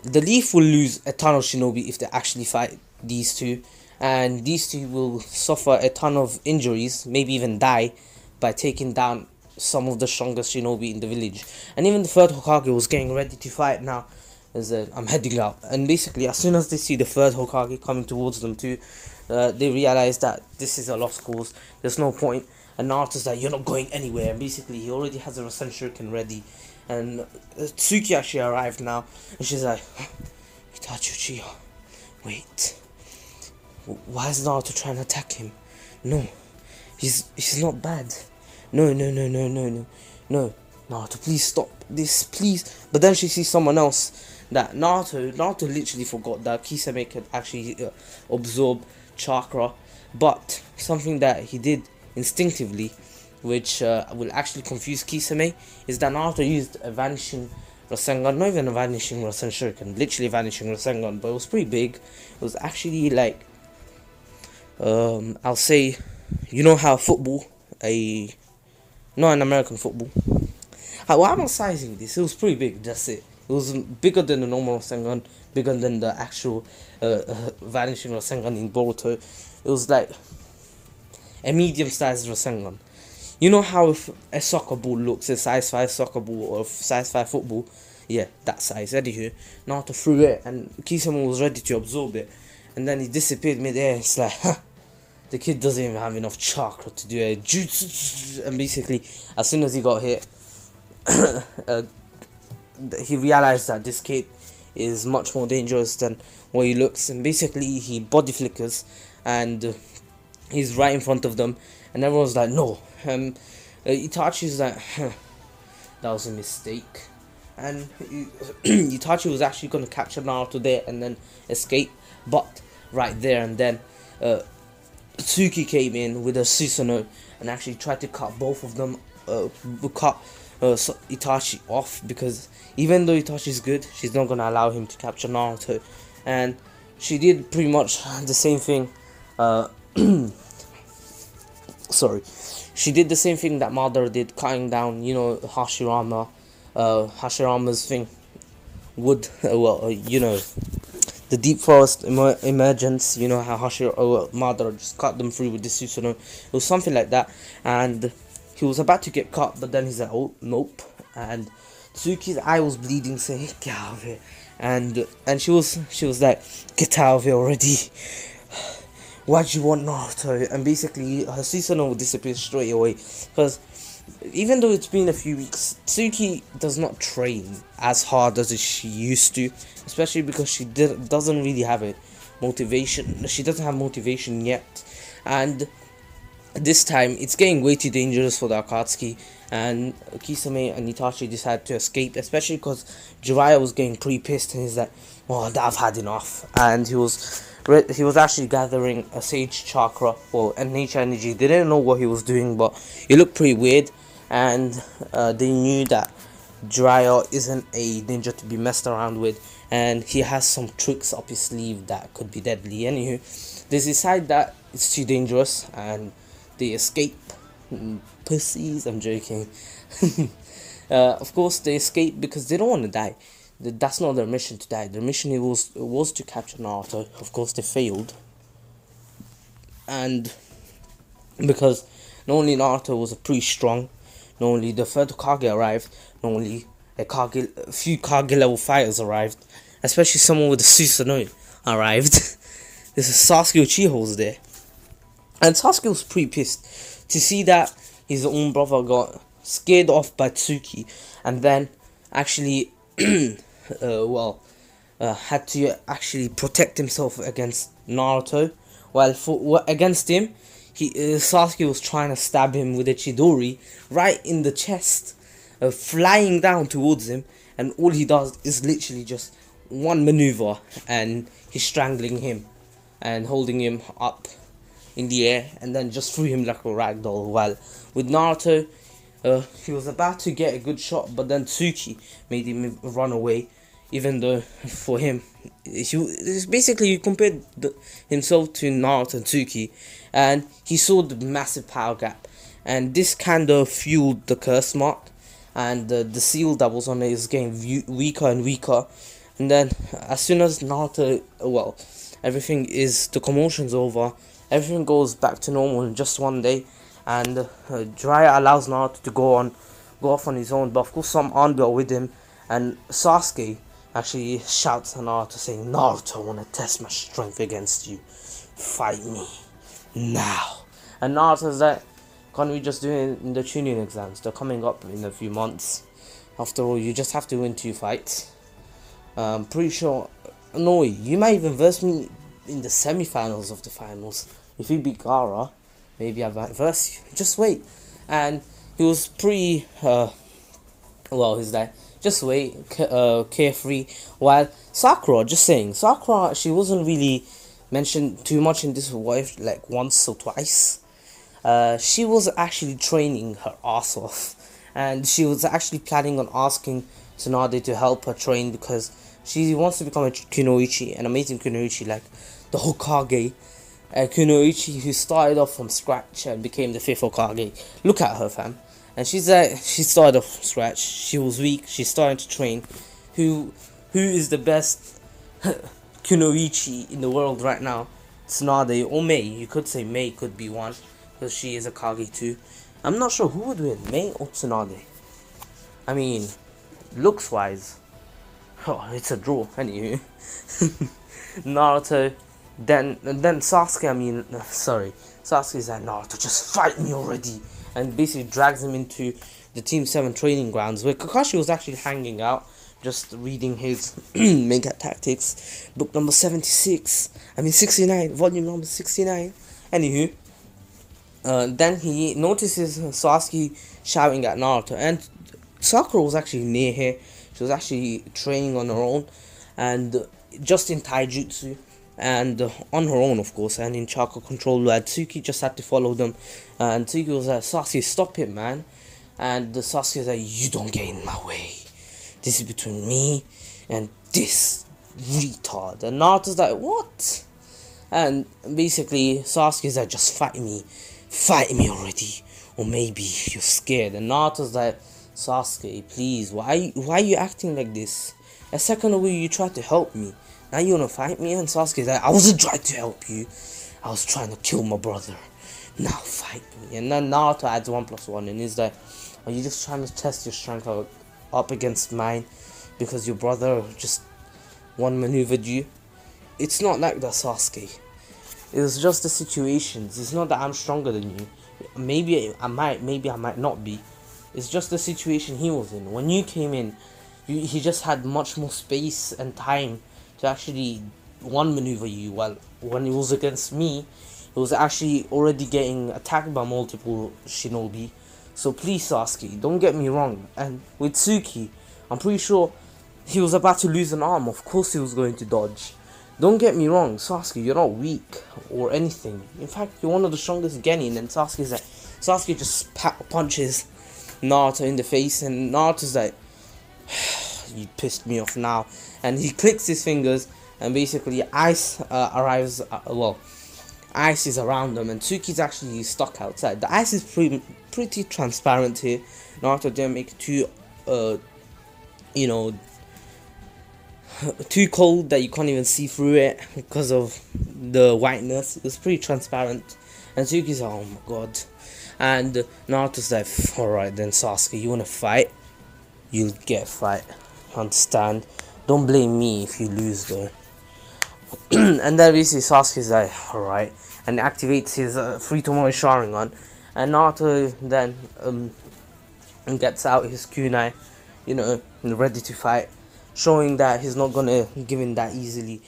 the Leaf will lose a ton of shinobi if they actually fight these two, and these two will suffer a ton of injuries, maybe even die, by taking down some of the strongest shinobi in the village. And even the 3rd Hokage was getting ready to fight now. I'm heading out, and basically as soon as they see the 3rd Hokage coming towards them too, they realize that this is a lost cause, there's no point. And Naruto's like, you're not going anywhere, and basically he already has a Rasen Shuriken ready. And Tsuki actually arrived now, and she's like, Itachi Uchiha, wait, why is Naruto trying to attack him? No, he's not bad. No, Naruto, please stop this, please. But then she sees someone else, that Naruto literally forgot that Kisame could actually absorb chakra, but something that he did instinctively, which will actually confuse Kisame, is that Naruto used a vanishing Rasengan, not even a vanishing Rasen Shuriken, literally a vanishing Rasengan, but it was pretty big. It was actually like, I'll say, you know how football, not an American football. Why am I sizing this? It was pretty big, that's it. It was bigger than the normal Rasengan, bigger than the actual vanishing Rasengan in Boruto. It was like a medium-sized Rasengan. You know how if a soccer ball looks, a size 5 soccer ball or a size 5 football? Yeah, that size. Anywho, Naruto threw it, and Kisame was ready to absorb it. And then he disappeared mid-air. It's like, the kid doesn't even have enough chakra to do a jutsu. And basically, as soon as he got hit, he realized that this kid is much more dangerous than what he looks. And basically, he body flickers, and he's right in front of them. And everyone's like, no. Itachi's like, that was a mistake. And Itachi was actually going to capture Naruto there and then escape. But right there and then, Tsuki came in with a Susanoo and actually tried to cut both of them, cut Itachi off, because even though Itachi's good, she's not going to allow him to capture Naruto. And she did pretty much the same thing. She did the same thing that Madara did, cutting down, you know, Hashirama, Hashirama's thing, wood, the deep forest emergence, you know how Madara just cut them through with the Susanoo. It was something like that, and he was about to get cut, but then he's like, oh, nope, and Tsuki's eye was bleeding, saying, get out of here, and she was like, get out of here already. Why do you want Naruto? And basically, her Susanoo will disappear straight away. Because even though it's been a few weeks, Tsuki does not train as hard as she used to. Especially because she doesn't really have a motivation. She doesn't have motivation yet. And this time, it's getting way too dangerous for the Akatsuki. And Kisame and Itachi decided to escape. Especially because Jiraiya was getting pretty pissed. And he's like, oh, I've had enough. And he was actually gathering a sage chakra, well, and nature energy. They didn't know what he was doing, but it looked pretty weird, and they knew that Jiraiya isn't a ninja to be messed around with, and he has some tricks up his sleeve that could be deadly. Anywho, they decide that it's too dangerous and they escape. Pussies, I'm joking. Of course, they escape because they don't want to die. That's not their mission to die. Their mission was to capture Naruto. Of course, they failed, and because not only Naruto was pretty strong, not only the third Kage arrived, not only a few Kage level fighters arrived, especially someone with a Tsunade arrived. This is Sasuke Uchiha was there, and Sasuke was pretty pissed to see that his own brother got scared off by Tsuki, and then actually, had to actually protect himself against Naruto. While against him, Sasuke was trying to stab him with a Chidori right in the chest, flying down towards him, and all he does is literally just one maneuver, and he's strangling him and holding him up in the air, and then just threw him like a ragdoll. While with Naruto, he was about to get a good shot, but then Tsuki made him run away. Even though for him, you compared himself to Naruto and Tsuki, and he saw the massive power gap, and this kind of fueled the curse mark, and the seal that was on it is getting weaker and weaker. And then as soon as Naruto, the commotion's over, everything goes back to normal in just one day, and Jiraiya allows Naruto to go off on his own, but of course some army are with him, and Sasuke actually shouts at Naruto saying, "Naruto, I want to test my strength against you. Fight me now." And Naruto's like, "Can't we just do it in the Chunin exams? They're coming up in a few months. After all, you just have to win 2 fights. I'm pretty sure, no, you might even verse me in the semi-finals of the finals. If you beat Gaara, maybe I might verse you. Just wait." And he was pretty, he's like, just wait, carefree. While Sakura, she wasn't really mentioned too much in this wife, like once or twice. She was actually training her ass off, and she was actually planning on asking Tsunade to help her train because she wants to become a kunoichi, an amazing kunoichi, like the Hokage. A kunoichi who started off from scratch and became the 5th Hokage. Look at her, fam. And she started off from scratch. She was weak. She's starting to train. Who is the best kunoichi in the world right now? Tsunade or Mei. You could say Mei could be one, because she is a Kage too. I'm not sure who would win, Mei or Tsunade. I mean, looks wise, it's a draw. Anyway, Naruto. Then Sasuke. Sasuke's like, "Naruto, just fight me already," and basically drags him into the Team 7 training grounds where Kakashi was actually hanging out, just reading his mega tactics, book number 69, volume number 69. Anywho, then he notices Sasuke shouting at Naruto, and Sakura was actually near here. She was actually training on her own, and just in taijutsu, and on her own, of course, and in chakra control, where Tsuki just had to follow them. And Tsuki was like, "Sasuke, stop it, man." And Sasuke was like, "You don't get in my way. This is between me and this retard." And Naruto's like, "What?" And basically Sasuke's like, "Just fight me already, or maybe you're scared." And Naruto's like, "Sasuke, please, why are you acting like this? A second ago you tried to help me. Now you wanna fight me?" And Sasuke's like, "I wasn't trying to help you. I was trying to kill my brother. Now fight me." And then Naruto adds 1 + 1, and he's like, "Are you just trying to test your strength up against mine because your brother just one maneuvered you?" It's not like that, Sasuke. It was just the situations. It's not that I'm stronger than you. Maybe I might not be. It's just the situation he was in. When you came in, he just had much more space and time to actually one maneuver you, while when it was against me, it was actually already getting attacked by multiple shinobi. So please, Sasuke, don't get me wrong. And with Tsuki, I'm pretty sure he was about to lose an arm. Of course he was going to dodge. Don't get me wrong, Sasuke, you're not weak or anything. In fact, you're one of the strongest genin. And Sasuke just punches Naruto in the face, and Naruto's like, you pissed me off now. And he clicks his fingers, and basically ice arrives, ice is around them, and Tsuki's actually stuck outside. The ice is pretty transparent here. Naruto didn't make it too, you know, too cold that you can't even see through it because of the whiteness. It's pretty transparent, and Tsuki's like, oh my god. And Naruto's like, alright then Sasuke, you wanna fight? You'll get a fight. Understand? Don't blame me if you lose though. And then basically Sasuke's like, alright, and activates his free Tomoe Sharingan, and Naruto then gets out his kunai, you know, ready to fight, showing that he's not gonna give in that easily.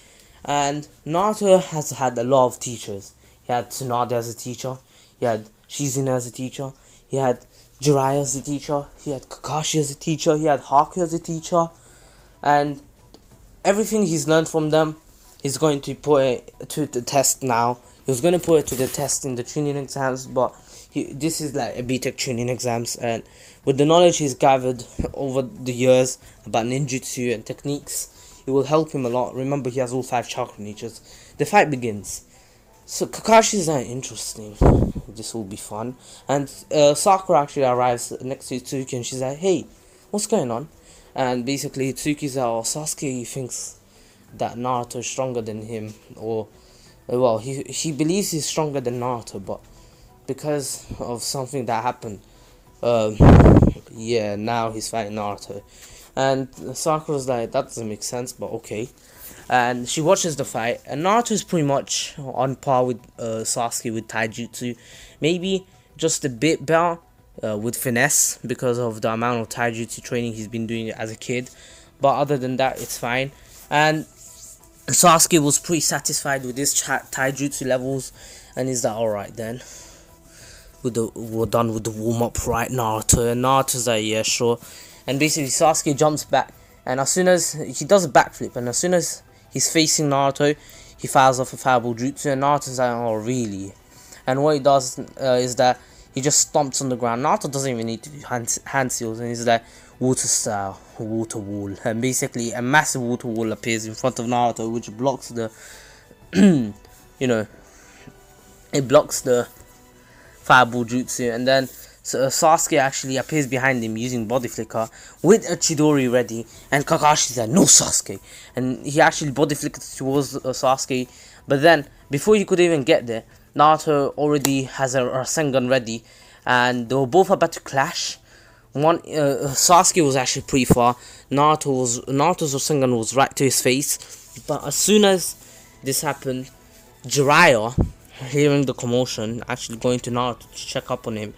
And Naruto has had a lot of teachers. He had Tsunade as a teacher, he had Shizune as a teacher, he had Jiraiya as a teacher, he had Kakashi as a teacher, he had Haku as a teacher, and everything he's learned from them, he's going to put it to the test now. He was going to put it to the test in the training exams, but this is like a BTEC training exams, and with the knowledge he's gathered over the years about ninjutsu and techniques, it will help him a lot. Remember, he has all 5 chakra natures. The fight begins. So Kakashi's like, interesting, this will be fun. And Sakura actually arrives next to Tsuki, and she's like, hey, what's going on? And basically Tsuki's like, oh, Sasuke thinks that Naruto is stronger than him, or well, he believes he's stronger than Naruto, but because of something that happened, yeah, now he's fighting Naruto. And Sakura's like, that doesn't make sense, but okay. And she watches the fight, and Naruto is pretty much on par with Sasuke with taijutsu, maybe just a bit better with finesse because of the amount of taijutsu training he's been doing as a kid, but other than that it's fine. And Sasuke was pretty satisfied with his taijutsu levels, and he's like, alright then, we're done with the warm-up, right, Naruto? And Naruto's like, yeah, sure. And basically Sasuke jumps back, and as soon as he does a backflip, and as soon as he's facing Naruto, he fires off a fireball jutsu, and Naruto's like, oh really? And what he does is that he just stomps on the ground. Naruto doesn't even need to do hand seals, and he's like, water style, water wall. And basically a massive water wall appears in front of Naruto, which blocks the you know, it blocks the fireball jutsu. And then Sasuke actually appears behind him using body flicker with a Chidori ready, and Kakashi's like, no Sasuke, and he actually body flickers towards Sasuke, but then before he could even get there, Naruto already has a Rasengan ready, and they were both about to clash. Sasuke was actually pretty far. Naruto's Rasengan was right to his face, but as soon as this happened, Jiraiya, hearing the commotion, actually going to Naruto to check up on him,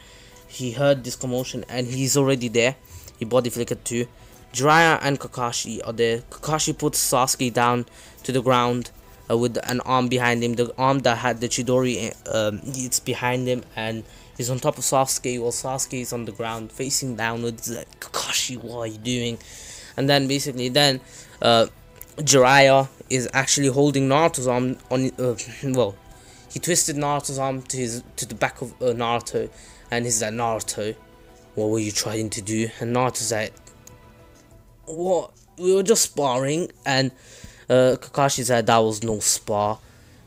he heard this commotion and he's already there. He body flickered too. Jiraiya and Kakashi are there. Kakashi puts Sasuke down to the ground with an arm behind him. The arm that had the Chidori, it's behind him, and he's on top of Sasuke while Sasuke is on the ground facing downwards. He's like, Kakashi, what are you doing? And then basically Jiraiya is actually holding Naruto's arm on he twisted Naruto's arm to the back of Naruto, and he's like, Naruto, what were you trying to do? And Naruto's like, what? We were just sparring. And Kakashi's like, that was no spar.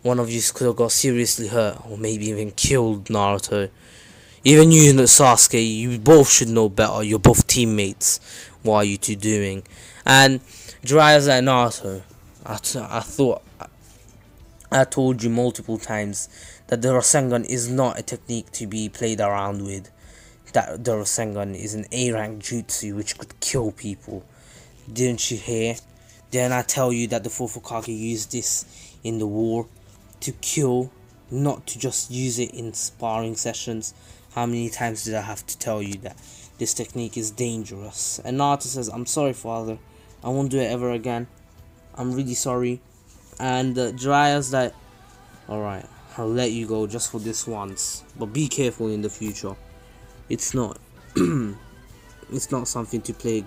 One of you could have got seriously hurt, or maybe even killed Naruto. Even you and Sasuke, you both should know better. You're both teammates. What are you two doing? And Jiraiya's like, Naruto, I told you multiple times that the Rasengan is not a technique to be played around with. That the Rasengan is an A-rank jutsu which could kill people. Didn't you hear? Didn't I tell you that the 4th Hokage used this in the war to kill, not to just use it in sparring sessions? How many times did I have to tell you that this technique is dangerous? And Naruto says, I'm sorry, father. I won't do it ever again. I'm really sorry. And Jiraiya's like, alright, I'll let you go just for this once, but be careful in the future. It's not it's not something to play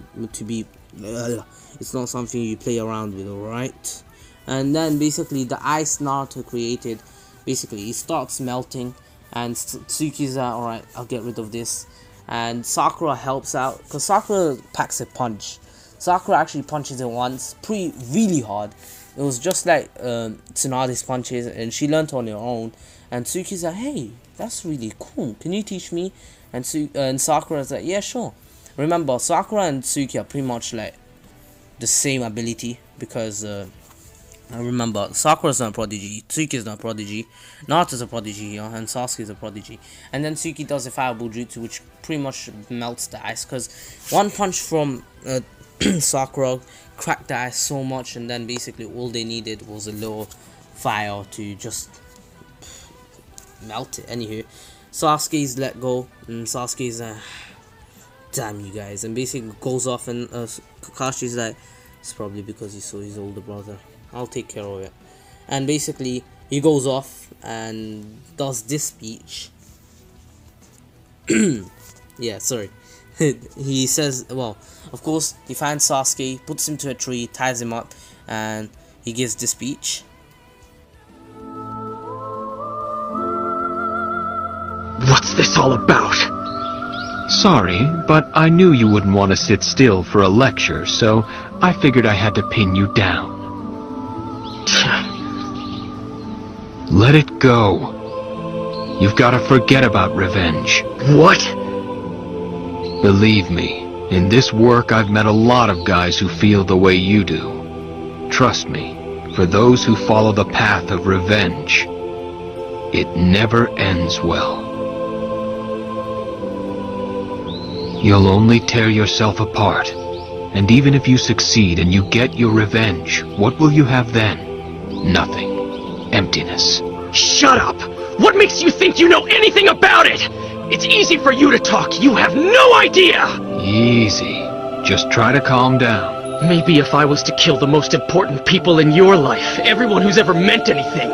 it's not something you play around with, alright? And then basically the ice Naruto created, basically it starts melting, and Tsuki's like, alright, I'll get rid of this. And Sakura helps out, because Sakura packs a punch. Sakura actually punches it once, really hard. It was just like Tsunade's punches, and she learned on her own. And Tsuki's like, hey, that's really cool. Can you teach me? And Sakura's like, yeah, sure. Remember, Sakura and Tsuki are pretty much like the same ability, because I remember Sakura's not a prodigy, Tsuki's not a prodigy, Naruto's a prodigy, and Sasuke's a prodigy. And then Tsuki does a fireball jutsu, which pretty much melts the ice, because one punch from Sakura cracked the ice so much, and then basically all they needed was a little fire to just melt it. Anywho, Sasuke's let go, and Sasuke's damn you guys, and basically goes off, and Kakashi's like, it's probably because he saw his older brother, I'll take care of it. And basically he goes off and does this speech. Yeah, sorry. He says, well, of course, he finds Sasuke, puts him to a tree, ties him up, and he gives this speech. What's this all about? Sorry, but I knew you wouldn't want to sit still for a lecture, so I figured I had to pin you down. Let it go. You've got to forget about revenge. What? Believe me, in this work I've met a lot of guys who feel the way you do. Trust me, for those who follow the path of revenge, it never ends well. You'll only tear yourself apart. And even if you succeed and you get your revenge, what will you have then? Nothing. Emptiness. Shut up! What makes you think you know anything about it? It's easy for you to talk. You have no idea! Easy. Just try to calm down. Maybe if I was to kill the most important people in your life, everyone who's ever meant anything,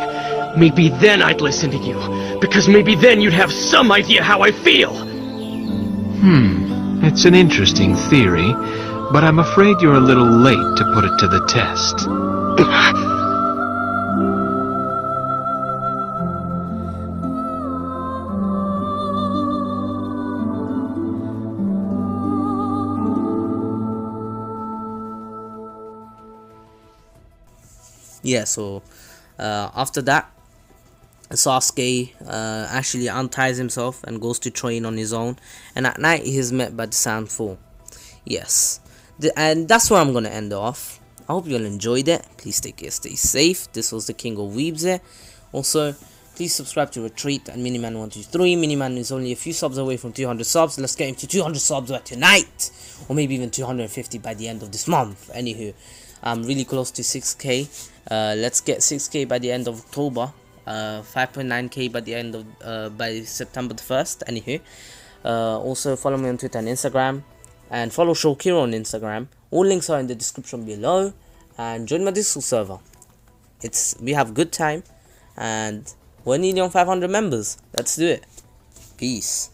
maybe then I'd listen to you. Because maybe then you'd have some idea how I feel. It's an interesting theory, but I'm afraid you're a little late to put it to the test. Yeah, so after that, Sasuke actually unties himself and goes to train on his own, and at night he is met by the Sandfall. Yes, and that's where I'm gonna end off. I hope you all enjoyed it. Please take care, stay safe. This was the King of Weebs here. Also, please subscribe to Ratreet and Miniman123. Miniman is only a few subs away from 200 subs. Let's get him to 200 subs by tonight, or maybe even 250 by the end of this month. Anywho, I'm really close to 6k. Let's get 6k by the end of October. 5.9k by the end of by September the 1st. Anywho, also follow me on Twitter and Instagram, and follow Shokiro on Instagram. All links are in the description below, and join my Discord server. We have good time, and we're nearly on 500 members. Let's do it. Peace.